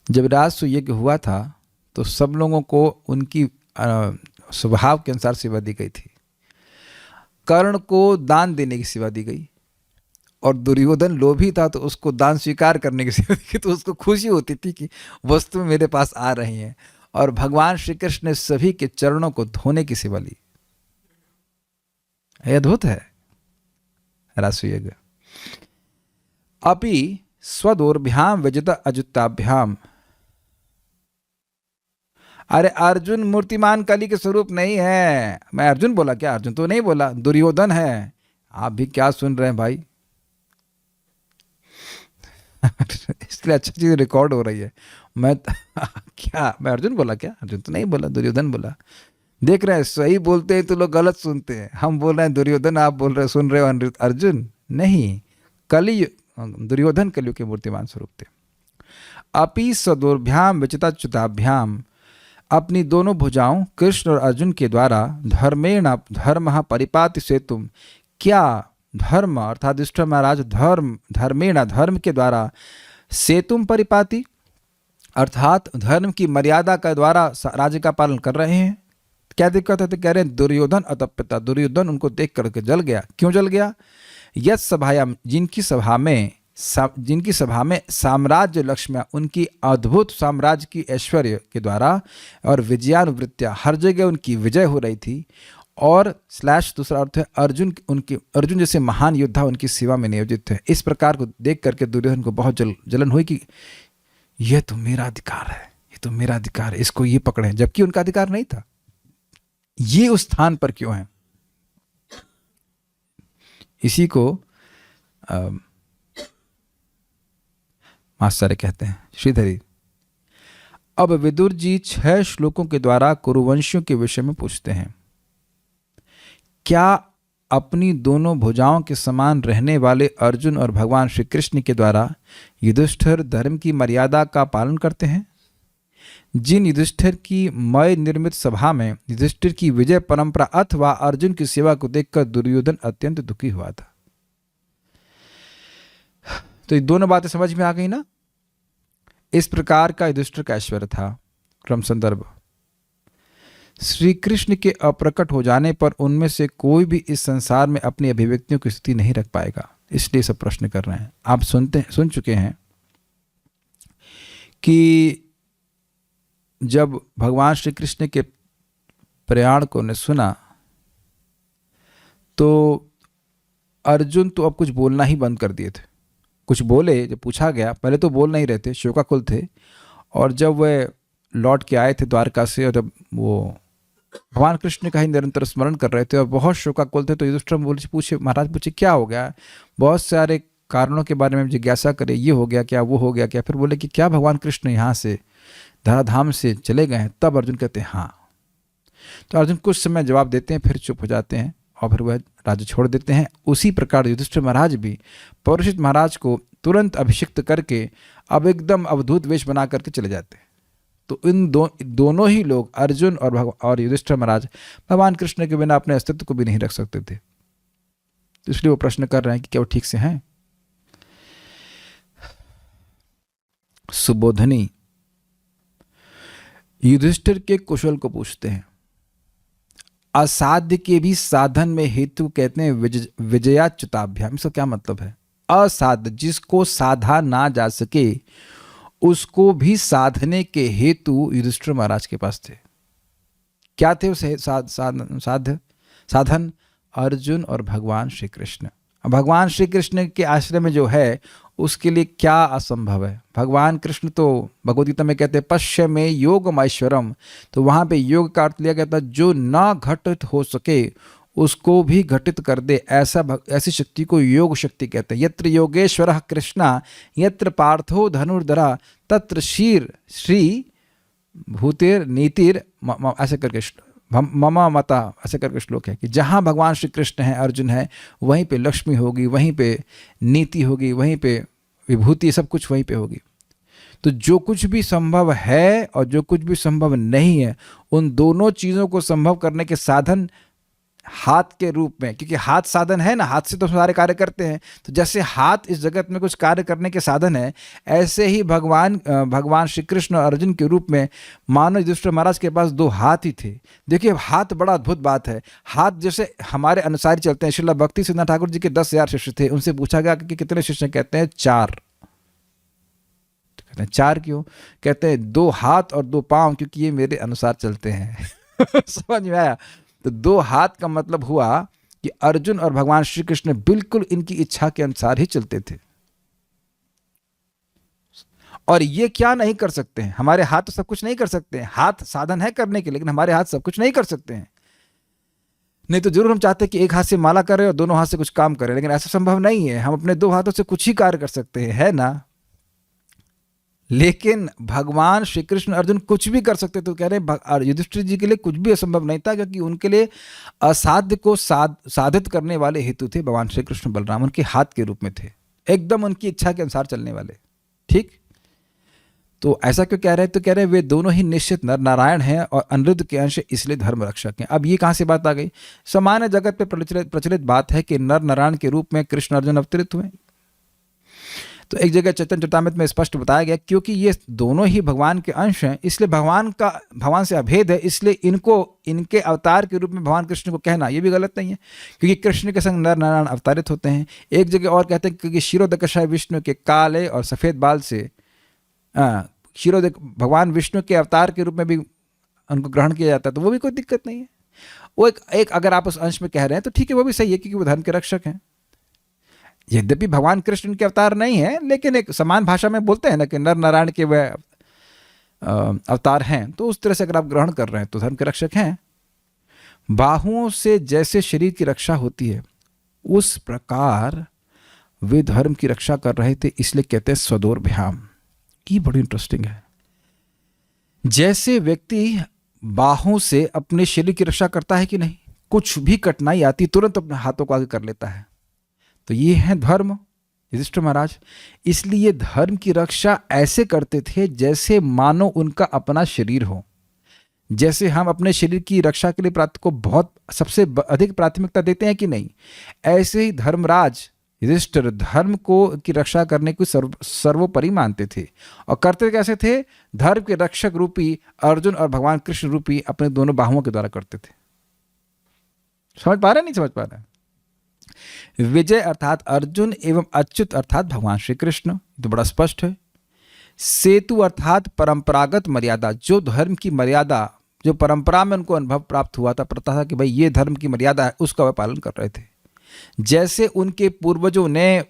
जब राजसूय यज्ञ हुआ था तो सब लोगों को उनकी स्वभाव के अनुसार सेवा दी गई थी। कर्ण को दान देने की सेवा दी गई, और दुर्योधन लोभी था तो उसको दान स्वीकार करने की सेवा दी गई। तो उसको खुशी होती थी कि वस्तु मेरे पास आ रही हैं। और भगवान श्री कृष्ण ने सभी के चरणों को धोने की सेवा ली। अद्भुत है राजसूय यज्ञ। अपि स्वदोर्भ्याम विजित अजुताभ्याम। अरे अर्जुन मूर्तिमान कली के स्वरूप नहीं है। मैं अर्जुन बोला क्या? अर्जुन तो नहीं बोला, दुर्योधन है। आप भी क्या सुन रहे हैं भाई? इसलिए अच्छी चीज रिकॉर्ड हो रही है। मैं अर्जुन बोला क्या? अर्जुन तो नहीं बोला, दुर्योधन बोला। देख रहे हैं, सही बोलते हैं तो लोग गलत सुनते हैं। हम बोल रहे हैं दुर्योधन, आप बोल रहे सुन रहे हो अर्जुन। नहीं, कली, दुर्योधन कलियुग के मूर्तिमान स्वरूप थे। अपि सदोर्भ्याम विचिताच्युताभ्याम। अपनी दोनों भुजाओं कृष्ण और अर्जुन के द्वारा धर्मेण धर्म परिपाति सेतुम। क्या धर्म अर्थात युधिष्ठिर महाराज धर्मेण धर्म के द्वारा सेतुम परिपाति अर्थात धर्म की मर्यादा के द्वारा राज्य का पालन कर रहे हैं। क्या दिक्कत है? तो कह रहे हैं दुर्योधन अतप्यता। दुर्योधन उनको देख करके जल गया। क्यों जल गया? यत सभायाम, जिनकी सभा में साम्राज्य लक्ष्मियाँ, उनकी अद्भुत साम्राज्य की ऐश्वर्य के द्वारा और विजयानुवृत्तियाँ, हर जगह उनकी विजय हो रही थी। और / दूसरा अर्थ है अर्जुन जैसे महान योद्धा उनकी सेवा में नियोजित थे। इस प्रकार को देख करके दुर्योधन को बहुत जलन हुई कि यह तो मेरा अधिकार है, ये तो मेरा अधिकार है, इसको ये पकड़े, जबकि उनका अधिकार नहीं था। ये उस स्थान पर क्यों है? इसी को आश्चर्य कहते हैं। श्रीधरी, अब विदुर जी 6 श्लोकों के द्वारा कुरुवंशियों के विषय में पूछते हैं। क्या अपनी दोनों भुजाओं के समान रहने वाले अर्जुन और भगवान श्री कृष्ण के द्वारा युधिष्ठिर धर्म की मर्यादा का पालन करते हैं? जिन युधिष्ठिर की मय निर्मित सभा में युधिष्ठिर की विजय परंपरा अथवा अर्जुन की सेवा को देखकर दुर्योधन अत्यंत दुखी हुआ था। तो ये दोनों बातें समझ में आ गई ना? इस प्रकार का युधिष्ठिर का ऐश्वर्य था। क्रम संदर्भ, श्री कृष्ण के अप्रकट हो जाने पर उनमें से कोई भी इस संसार में अपनी अभिव्यक्तियों की स्थिति नहीं रख पाएगा। इसलिए सब प्रश्न कर रहे हैं। आप सुन चुके हैं कि जब भगवान श्री कृष्ण के प्रयाण को ने सुना तो अर्जुन तो अब कुछ बोलना ही बंद कर दिए थे। कुछ बोले, जब पूछा गया, पहले तो बोल नहीं रहे थे, शोकाकुल थे। और जब वे लौट के आए थे द्वारका से, और जब वो भगवान कृष्ण का ही निरंतर स्मरण कर रहे थे और बहुत शोकाकुल थे। तो युधिष्ठिर पूछे, महाराज पूछे क्या हो गया? बहुत सारे कारणों के बारे में जिज्ञासा करे, ये हो गया क्या, वो हो गया क्या। फिर बोले कि क्या भगवान कृष्ण यहाँ से धराधाम से चले गए हैं? तब अर्जुन कहते हैं हाँ। तो अर्जुन कुछ समय जवाब देते हैं, फिर चुप हो जाते हैं और फिर वह राज्य छोड़ देते हैं। उसी प्रकार युधिष्ठिर महाराज भी परीक्षित महाराज को तुरंत अभिषिक्त करके अब एकदम अवधूत वेश बना करके चले जाते हैं। तो इन दोनों ही लोग, अर्जुन और युधिष्ठिर महाराज, भगवान कृष्ण के बिना अपने अस्तित्व को भी नहीं रख सकते थे। तो इसलिए वो प्रश्न कर रहे हैं कि क्या वो ठीक से हैं। सुबोधनी युधिष्ठिर के कुशल को पूछते हैं। असाध्य के भी साधन में हेतु कहते हैं विजयाच्युताभ्याम। इसका क्या मतलब है? असाध्य, जिसको साधा ना जा सके, उसको भी साधने के हेतु युधिष्ठिर महाराज के पास थे। क्या थे उसे साधन? अर्जुन और भगवान श्री कृष्ण। भगवान श्री कृष्ण के आश्रय में जो है उसके लिए क्या असंभव है? भगवान कृष्ण तो भगवद गीता में कहते हैं पश्य में योगम ऐश्वरम। तो वहाँ पे योग का अर्थ लिया गया था जो ना घटित हो सके उसको भी घटित कर दे, ऐसी शक्ति को योग शक्ति कहते हैं। यत्र योगेश्वरः कृष्णा यत्र पार्थो धनुर्धरा तत्र श्री भूतिर नीतिर ऐसे करके ममा मता ऐसे करके श्लोक है कि जहाँ भगवान श्री कृष्ण हैं, अर्जुन है, वहीं पे लक्ष्मी होगी, वहीं पे नीति होगी, वहीं पे विभूति, सब कुछ वहीं पे होगी। तो जो कुछ भी संभव है और जो कुछ भी संभव नहीं है, उन दोनों चीज़ों को संभव करने के साधन हाथ के रूप में, क्योंकि हाथ साधन है ना, हाथ से तो सारे कार्य करते हैं। तो जैसे हाथ इस जगत में कुछ कार्य करने के साधन है, ऐसे ही भगवान श्री कृष्ण और अर्जुन के रूप में मानो युधिष्ठिर महाराज के पास दो हाथ ही थे। देखिए हाथ बड़ा अद्भुत बात है। हाथ जैसे हमारे अनुसार ही चलते हैं। श्रील भक्ति सिद्धांत ठाकुर जी के 10,000 शिष्य थे। उनसे पूछा गया कि कितने शिष्य? कहते हैं 4। तो कहते हैं 4 क्यों? कहते हैं 2 हाथ और 2 पाँव, क्योंकि ये मेरे अनुसार चलते हैं। समझ में आया? तो 2 हाथ का मतलब हुआ कि अर्जुन और भगवान श्री कृष्ण बिल्कुल इनकी इच्छा के अनुसार ही चलते थे। और ये क्या नहीं कर सकते हैं? हमारे हाथ तो सब कुछ नहीं कर सकते हैं। हाथ साधन है करने के, लेकिन हमारे हाथ सब कुछ नहीं कर सकते हैं। नहीं तो जरूर हम चाहते हैं कि एक हाथ से माला करें और दोनों हाथ से कुछ काम करें, लेकिन ऐसा संभव नहीं है। हम अपने 2 हाथों से कुछ ही कार्य कर सकते हैं, है ना? लेकिन भगवान श्री कृष्ण अर्जुन कुछ भी कर सकते। तो कह रहे युधिष्ठिर जी के लिए कुछ भी असंभव नहीं था, क्योंकि उनके लिए असाध्य को साधित करने वाले हेतु थे भगवान श्री कृष्ण बलराम, उनके हाथ के रूप में थे, एकदम उनकी इच्छा के अनुसार चलने वाले। ठीक, तो ऐसा क्यों कह रहे हैं? तो कह रहे हैं वे दोनों ही निश्चित नर नारायण हैं और अनिरुद्ध के अंश, इसलिए धर्म रक्षक हैं। अब ये कहाँ से बात आ गई? सामान्य जगत पे प्रचलित बात है कि नर नारायण के रूप में कृष्ण अर्जुन अवतरित हुए। तो एक जगह चैतन्य चरितामृत में स्पष्ट बताया गया, क्योंकि ये दोनों ही भगवान के अंश हैं, इसलिए भगवान से अभेद है, इसलिए इनके अवतार के रूप में भगवान कृष्ण को कहना ये भी गलत नहीं है, क्योंकि कृष्ण के संग नर नारायण अवतारित होते हैं। एक जगह और कहते हैं क्योंकि क्षीरोदकशाय विष्णु के काले और सफ़ेद बाल से भगवान विष्णु के अवतार के रूप में भी उनको ग्रहण किया जाता है, तो वो भी कोई दिक्कत नहीं है। वो एक अगर आप उस अंश में कह रहे हैं तो ठीक है, वो भी सही है, क्योंकि वो धर्म के रक्षक हैं। यद्यपि भगवान कृष्ण के अवतार नहीं है, लेकिन एक समान भाषा में बोलते हैं ना कि नर नारायण के वह अवतार हैं, तो उस तरह से अगर आप ग्रहण कर रहे हैं तो धर्म के रक्षक हैं। बाहुओं से जैसे शरीर की रक्षा होती है, उस प्रकार वे धर्म की रक्षा कर रहे थे, इसलिए कहते हैं स्वदोर्भ्याम। ये बड़ी इंटरेस्टिंग है। जैसे व्यक्ति बाहों से अपने शरीर की रक्षा करता है कि नहीं, कुछ भी कठिनाई आती तुरंत अपने हाथों को आगे कर लेता है, तो ये है धर्म युधिष्ठिर महाराज। इसलिए धर्म की रक्षा ऐसे करते थे जैसे मानो उनका अपना शरीर हो। जैसे हम अपने शरीर की रक्षा के लिए को बहुत सबसे अधिक प्राथमिकता देते हैं कि नहीं, ऐसे ही धर्मराज युधिष्ठिर धर्म को की रक्षा करने को सर्वोपरि मानते थे। और करते कैसे थे? धर्म के रक्षक रूपी अर्जुन और भगवान कृष्ण रूपी अपने दोनों बाहुओं के द्वारा करते थे। समझ पा रहे हैं? नहीं समझ पा रहे हैं? विजय अर्थात अर्जुन एवं अच्युत अर्थात भगवान श्री कृष्ण, तो बड़ा स्पष्ट है। सेतु अर्थात परंपरागत मर्यादा, जो धर्म की मर्यादा जो परंपरा में उनको अनुभव प्राप्त हुआ था, पता था कि भाई ये धर्म की मर्यादा है, उसका वह पालन कर रहे थे। जैसे उनके पूर्वजों ने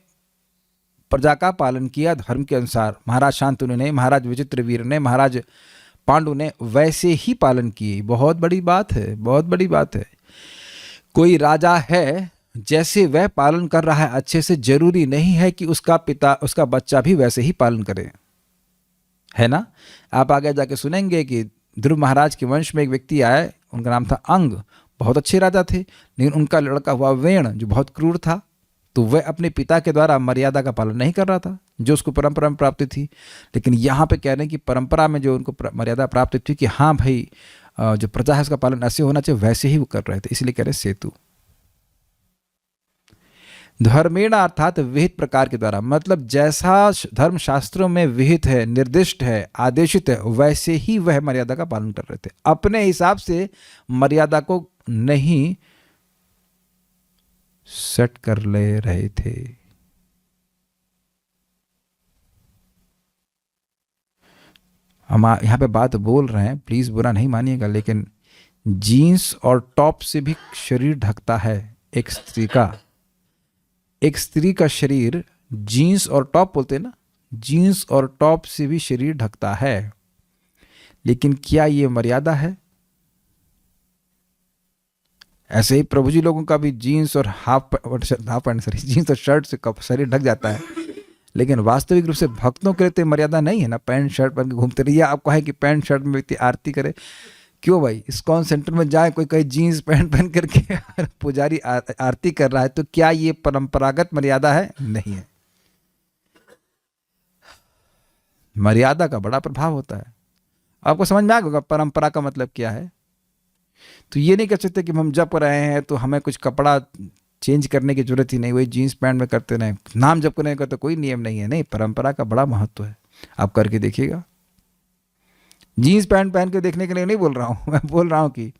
प्रजा का पालन किया धर्म के अनुसार, महाराज शांतनु ने, महाराज विचित्रवीर ने, महाराज पांडु ने वैसे ही पालन किए। बहुत बड़ी बात है, बहुत बड़ी बात है। कोई राजा है, जैसे वह पालन कर रहा है अच्छे से, जरूरी नहीं है कि उसका पिता, उसका बच्चा भी वैसे ही पालन करे, है ना। आप आगे जाके सुनेंगे कि ध्रुव महाराज के वंश में एक व्यक्ति आए, उनका नाम था अंग। बहुत अच्छे राजा थे, लेकिन उनका लड़का हुआ वेण, जो बहुत क्रूर था। तो वह अपने पिता के द्वारा मर्यादा का पालन नहीं कर रहा था, जो उसको परंपरा में प्राप्त थी। लेकिन यहाँ पे कह रहे हैं कि परंपरा में जो उनको मर्यादा प्राप्त थी कि हाँ भाई, जो प्रजा है उसका पालन ऐसे होना चाहिए, वैसे ही वो कर रहे थे। इसलिए कह रहे सेतु। धर्मेण अर्थात विहित प्रकार के द्वारा, मतलब जैसा धर्म शास्त्रों में विहित है, निर्दिष्ट है, आदेशित है, वैसे ही वह मर्यादा का पालन कर रहे थे। अपने हिसाब से मर्यादा को नहीं सेट कर ले रहे थे। हम यहाँ पे बात बोल रहे हैं, प्लीज बुरा नहीं मानिएगा, लेकिन जीन्स और टॉप से भी शरीर ढकता है एक स्त्री का। एक स्त्री का शरीर जीन्स और टॉप बोलते हैं ना, जीन्स और टॉप से भी शरीर ढकता है। लेकिन क्या ये मर्यादा है? ऐसे ही प्रभु जी लोगों का भी जीन्स और जीन्स और शर्ट से शरीर ढक जाता है। लेकिन वास्तविक रूप से भक्तों के लिए तो मर्यादा नहीं है ना, पैंट शर्ट पहन के घूमते रहिए। आपको है कि पैंट शर्ट में व्यक्ति आरती करे, क्यों भाई? इस्कॉन सेंटर में जाए, कोई कहीं जीन्स पैंट पहन करके पुजारी आरती कर रहा है, तो क्या ये परंपरागत मर्यादा है? नहीं है। मर्यादा का बड़ा प्रभाव होता है। आपको समझ में आ गया परंपरा का मतलब क्या है। तो ये नहीं कह सकते कि हम जप रहे हैं तो हमें कुछ कपड़ा चेंज करने की जरूरत ही नहीं, वही जीन्स पैंट में करते रहें, नाम जप करने का तो कोई नियम नहीं है। नहीं, परंपरा का बड़ा महत्व है, आप करके देखिएगा। जीन्स पैंट पहन के देखने के लिए नहीं बोल रहा हूँ, मैं बोल रहा हूँ कि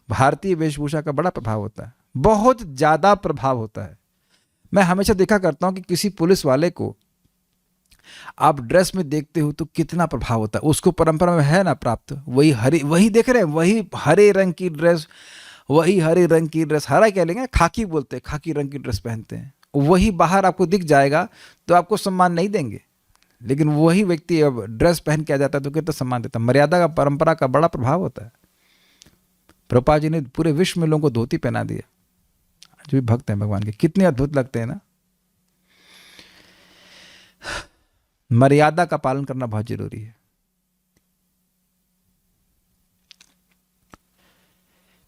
भारतीय वेशभूषा का बड़ा प्रभाव होता है, बहुत ज़्यादा प्रभाव होता है। मैं हमेशा देखा करता हूँ कि किसी पुलिस वाले को आप ड्रेस में देखते हो तो कितना प्रभाव होता है। उसको परंपरा में है ना प्राप्त, वही देख रहे हैं, वही हरे रंग की ड्रेस, वही हरे रंग की ड्रेस, हरा क्या लेंगे, खाकी बोलते हैं, खाकी रंग की ड्रेस पहनते हैं। वही बाहर आपको दिख जाएगा तो आपको सम्मान नहीं देंगे, लेकिन वही व्यक्ति अब ड्रेस पहन के आ जाता है तो कितना सम्मान देता है। मर्यादा का, परंपरा का बड़ा प्रभाव होता है। प्रभुपाद जी ने पूरे विश्व में लोगों को धोती पहना दिया, जो भी भक्त हैं भगवान के, कितने अद्भुत लगते हैं ना। मर्यादा का पालन करना बहुत जरूरी है।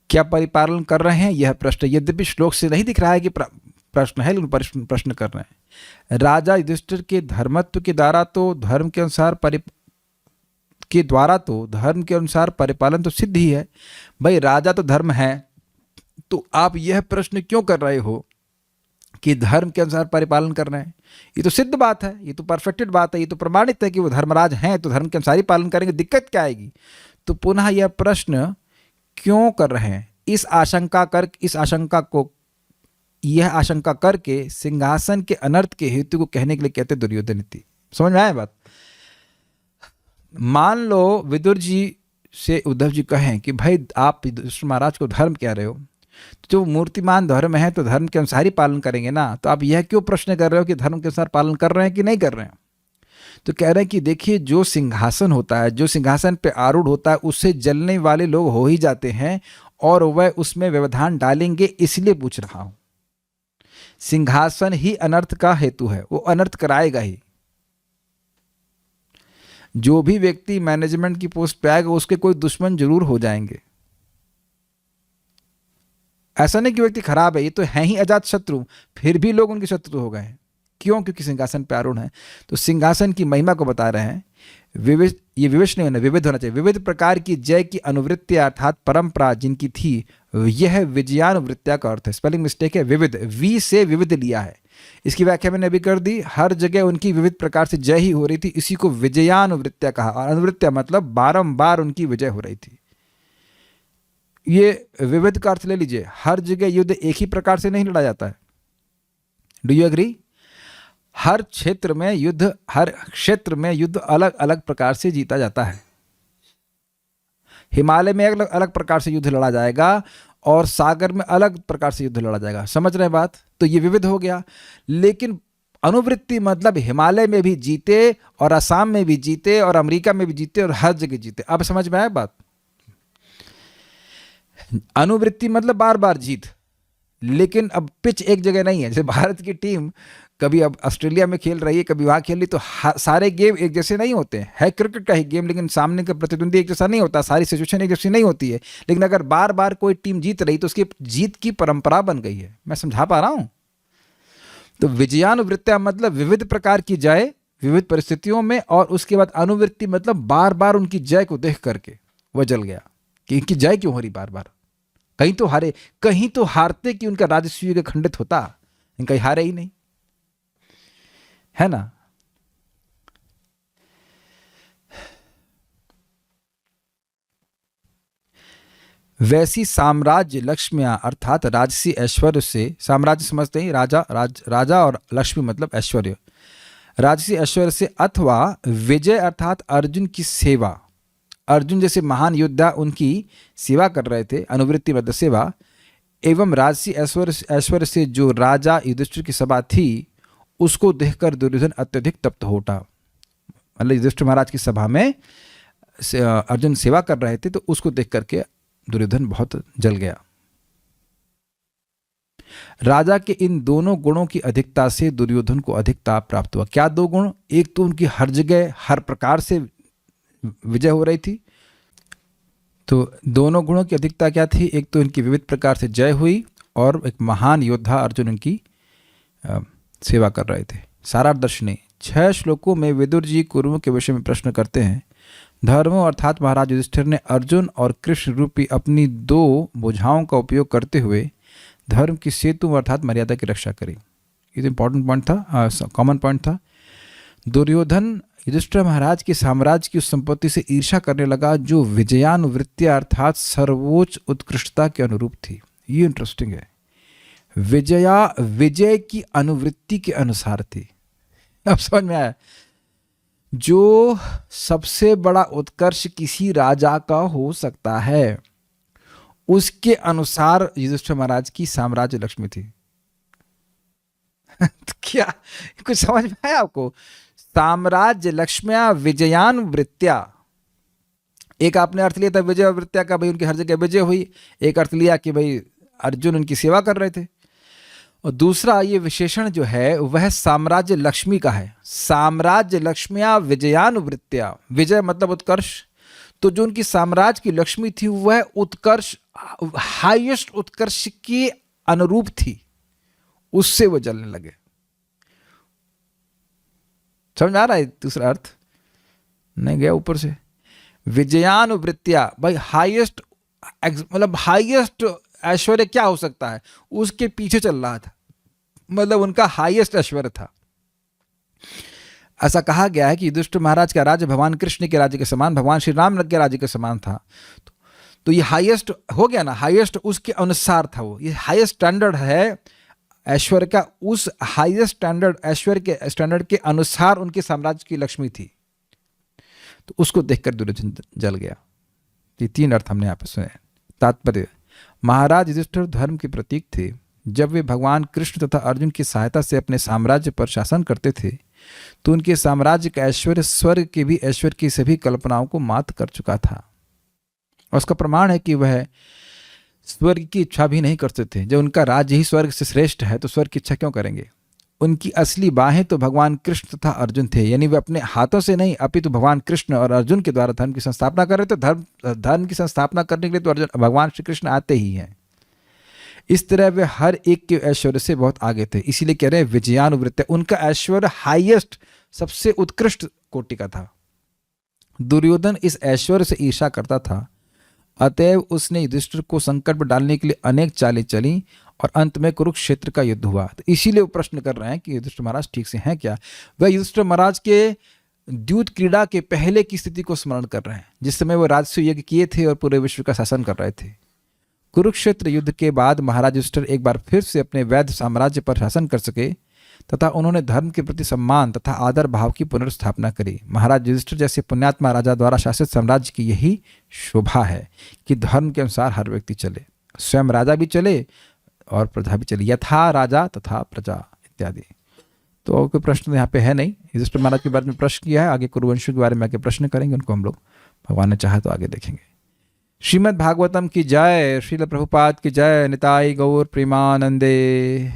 क्या परिपालन कर रहे हैं, यह प्रश्न यद्यपि श्लोक से नहीं दिख रहा है कि प्रश्न है, लेकिन प्रश्न कर रहे हैं। राजा युधिष्ठिर के धर्मत्व के द्वारा तो धर्म के अनुसार परिपालन तो सिद्ध ही है। भाई राजा तो धर्म है, तो आप यह प्रश्न क्यों कर रहे हो कि धर्म के अनुसार परिपालन कर रहे हैं? ये तो सिद्ध बात है, ये तो परफेक्टेड बात है, ये तो प्रमाणित है कि वो धर्मराज हैं, तो धर्म के अनुसार ही पालन करेंगे, दिक्कत क्या आएगी? तो पुनः यह प्रश्न क्यों कर रहे हैं? इस आशंका करके सिंहासन के अनर्थ के हेतु को कहने के लिए कहते दुर्योधन नीति। समझ में आया बात? मान लो विदुर जी से उद्धव जी कहें कि भाई आप युधिष्ठिर महाराज को धर्म कह रहे हो, तो जो मूर्तिमान धर्म है तो धर्म के अनुसार ही पालन करेंगे ना, तो आप यह क्यों प्रश्न कर रहे हो कि धर्म के अनुसार पालन कर रहे हैं कि नहीं कर रहे हैं? तो कह रहे हैं कि देखिए, जो सिंहासन होता है, जो सिंहासन पे आरूढ़ होता है, उससे जलने वाले लोग हो ही जाते हैं, और वह उसमें व्यवधान डालेंगे, इसलिए पूछ रहा हूं। सिंहासन ही अनर्थ का हेतु है, वो अनर्थ कराएगा ही। जो भी व्यक्ति मैनेजमेंट की पोस्ट पे आएगा उसके कोई दुश्मन जरूर हो जाएंगे। ऐसा नहीं कि व्यक्ति खराब है, ये तो है ही अजात शत्रु, फिर भी लोग उनके शत्रु हो गए हैं। क्यों? क्योंकि सिंहासन पे आरूढ़ है। तो सिंहासन की महिमा को बता रहे हैं। ये विविध नहीं होना, विविध होना चाहिए। विविध प्रकार की जय की अनुवृत्ति अर्थात परंपरा जिनकी थी, यह विजयानुवृत्तिया का अर्थ है। स्पेलिंग मिस्टेक है, विविध, वी से विविध लिया है। इसकी व्याख्या मैंने अभी कर दी। हर जगह उनकी विविध प्रकार से जय ही हो रही थी, इसी को विजयानुवृत्तिया कहा। और अनुवृत्तिया मतलब बारंबार उनकी विजय हो रही थी। ये विविध का अर्थ ले लीजिए, हर जगह युद्ध एक ही प्रकार से नहीं लड़ा जाता है। Do you agree? हर क्षेत्र में युद्ध अलग अलग प्रकार से जीता जाता है। हिमालय में अलग अलग प्रकार से युद्ध लड़ा जाएगा और सागर में अलग प्रकार से युद्ध लड़ा जाएगा। समझ रहे हैं बात? तो ये विविध हो गया। लेकिन अनुवृत्ति मतलब हिमालय में भी जीते और असम में भी जीते और अमेरिका में भी जीते और हर जगह जीते। अब समझ में आया बात? अनुवृत्ति मतलब बार बार जीत, लेकिन अब पिच एक जगह नहीं है। जैसे भारत की टीम कभी अब ऑस्ट्रेलिया में खेल रही है, कभी वहाँ खेल रही, तो सारे गेम एक जैसे नहीं होते हैं। है क्रिकेट का ही गेम, लेकिन सामने का प्रतिद्वंदी एक जैसा नहीं होता, सारी सिचुएशन एक जैसी नहीं होती है। लेकिन अगर बार बार कोई टीम जीत रही तो उसकी जीत की परंपरा बन गई है। मैं समझा पा रहा हूँ? तो विजयानुवृत्तिया मतलब विविध प्रकार की जय विविध परिस्थितियों में, और उसके बाद अनुवृत्ति मतलब बार बार उनकी जय को देख करके वह जल गया कि इनकी जय क्यों हो रही बार बार। कहीं तो हारे, कहीं तो हारते कि उनका राजसूय खंडित होता, कहीं हारे ही नहीं, है ना। वैसी साम्राज्य लक्ष्मियां अर्थात राजसी ऐश्वर्य से, साम्राज्य समझते ही राजा और लक्ष्मी मतलब ऐश्वर्य, राजसी ऐश्वर्य से अथवा विजय अर्थात अर्जुन की सेवा, अर्जुन जैसे महान योद्धा उनकी सेवा कर रहे थे, अनुवृत्ति मतलब सेवा, एवं राजसी ऐश्वर्य से जो राजा युधिष्ठिर की सभा थी उसको देखकर दुर्योधन अत्यधिक तप्त हो उठा। मतलब युधिष्ठिर महाराज की सभा में अर्जुन सेवा कर रहे थे, तो उसको देख करके दुर्योधन बहुत जल गया। राजा के इन दोनों गुणों की अधिकता से दुर्योधन को अधिक ताप प्राप्त हुआ। क्या दो गुण? एक तो उनकी हर जगह हर प्रकार से विजय हो रही थी, तो दोनों गुणों की अधिकता क्या थी? एक तो इनकी विविध प्रकार से जय हुई, और एक महान योद्धा अर्जुन उनकी सेवा कर रहे थे। सारादर्शनी 6 श्लोकों में विदुर जी कुरुओं के विषय में प्रश्न करते हैं। धर्मों अर्थात महाराज युधिष्ठिर ने अर्जुन और कृष्ण रूपी अपनी 2 भुजाओं का उपयोग करते हुए धर्म की सेतु अर्थात मर्यादा की रक्षा करी। ये तो इंपॉर्टेंट पॉइंट था, कॉमन पॉइंट था। दुर्योधन युधिष्ठिर महाराज के साम्राज्य की उस संपत्ति से ईर्ष्या करने लगा जो विजयानुवृत्तिया अर्थात सर्वोच्च उत्कृष्टता के अनुरूप थी। ये इंटरेस्टिंग है। विजय की अनुवृत्ति के अनुसार थी। अब समझ में आया? जो सबसे बड़ा उत्कर्ष किसी राजा का हो सकता है, उसके अनुसार युधिष्ठिर महाराज की साम्राज्य लक्ष्मी थी। तो क्या कुछ समझ में आया आपको? साम्राज्य लक्ष्मिया विजयानुवृत्तिया, एक आपने अर्थ लिया था विजयावृत्तिया का, भाई उनकी हर जगह विजय हुई। एक अर्थ लिया कि भाई अर्जुन उनकी सेवा कर रहे थे, और दूसरा ये विशेषण जो है वह साम्राज्य लक्ष्मी का है। साम्राज्य लक्ष्मिया विजयानुवृत्तिया, विजय मतलब उत्कर्ष, तो जो उनकी साम्राज्य की लक्ष्मी थी वह उत्कर्ष, हाईएस्ट उत्कर्ष की अनुरूप थी, उससे वो जलने लगे। समझ आ रहा है? दूसरा अर्थ नहीं गया ऊपर से। विजयानुवृत्तिया भाई हाईएस्ट, मतलब हाईएस्ट ऐश्वर्य क्या हो सकता है, उसके पीछे चल रहा था, मतलब उनका हाईएस्ट ऐश्वर्य था। ऐसा कहा गया है कि युधिष्ठिर महाराज का राज्य भगवान कृष्ण के राज्य के समान, भगवान श्री राम के राज्य के समान था। तो ये हाईएस्ट हो गया ना, हाईएस्ट उसके अनुसार था वो। ये हाईएस्ट स्टैंडर्ड है ऐश्वर्य का, उस हाईएस्ट स्टैंडर्ड ऐश्वर्य के स्टैंडर्ड के अनुसार उनके साम्राज्य की लक्ष्मी थी, तो उसको देखकर दुर्योधन जल गया। ये 3 अर्थ हमने यहाँ पे सुने। तात्पर्य, महाराज युधिष्ठिर धर्म के प्रतीक थे। जब वे भगवान कृष्ण तथा अर्जुन की सहायता से अपने साम्राज्य पर शासन करते थे, तो उनके साम्राज्य का ऐश्वर्य स्वर्ग के भी ऐश्वर्य की सभी कल्पनाओं को मात कर चुका था। और उसका प्रमाण है कि वह स्वर्ग की इच्छा भी नहीं करते थे। जब उनका राज्य ही स्वर्ग से श्रेष्ठ है तो स्वर्ग की इच्छा क्यों करेंगे? उनकी असली बाहें तो भगवान कृष्ण तथा अर्जुन थे, यानी वे अपने हाथों से नहीं अपितु भगवान कृष्ण और अर्जुन के द्वारा धर्म की संस्थापना कर रहे थे। धर्म की संस्थापना करने के लिए तो अर्जुन भगवान श्री कृष्ण आते ही हैं। इस तरह वे हर एक के ऐश्वर्य से बहुत आगे थे, इसीलिए कह रहे हैं विजयानुवृत्ति। उनका ऐश्वर्य हाईएस्ट, सबसे उत्कृष्ट कोटि का था। दुर्योधन इस ऐश्वर्य से ईर्ष्या करता था, अतएव उसने युधिष्ठिर को संकट में डालने के लिए अनेक चालें चली और अंत में कुरुक्षेत्र का युद्ध हुआ। तो इसीलिए वो प्रश्न कर रहे हैं कि युधिष्ठिर महाराज ठीक से हैं क्या? वह युधिष्ठिर महाराज के द्यूत क्रीड़ा के पहले की स्थिति को स्मरण कर रहे हैं, जिस समय वो राजसूय यज्ञ किए थे और पूरे विश्व का शासन कर रहे थे। कुरुक्षेत्र युद्ध के बाद महाराज युधिष्ठिर एक बार फिर से अपने वैध साम्राज्य पर शासन कर सके तथा उन्होंने धर्म के प्रति सम्मान तथा आदर भाव की पुनर्स्थापना करी। महाराज युधिष्ठिर जैसे पुण्यात्मा राजा द्वारा शासित साम्राज्य की यही शोभा है कि धर्म के अनुसार हर व्यक्ति चले, स्वयं राजा भी चले और प्रजा भी चले, यथा राजा तथा प्रजा इत्यादि। तो और कोई प्रश्न यहाँ पे है नहीं। युधिष्ठिर महाराज के बारे में प्रश्न किया है, आगे कुरुवंशों के बारे में आगे प्रश्न करेंगे, उनको हम लोग भगवान ने चाहा तो आगे देखेंगे। श्रीमद् भागवतम की जय, श्रील प्रभुपाद की जय, निताई गौर प्रेमानंदे।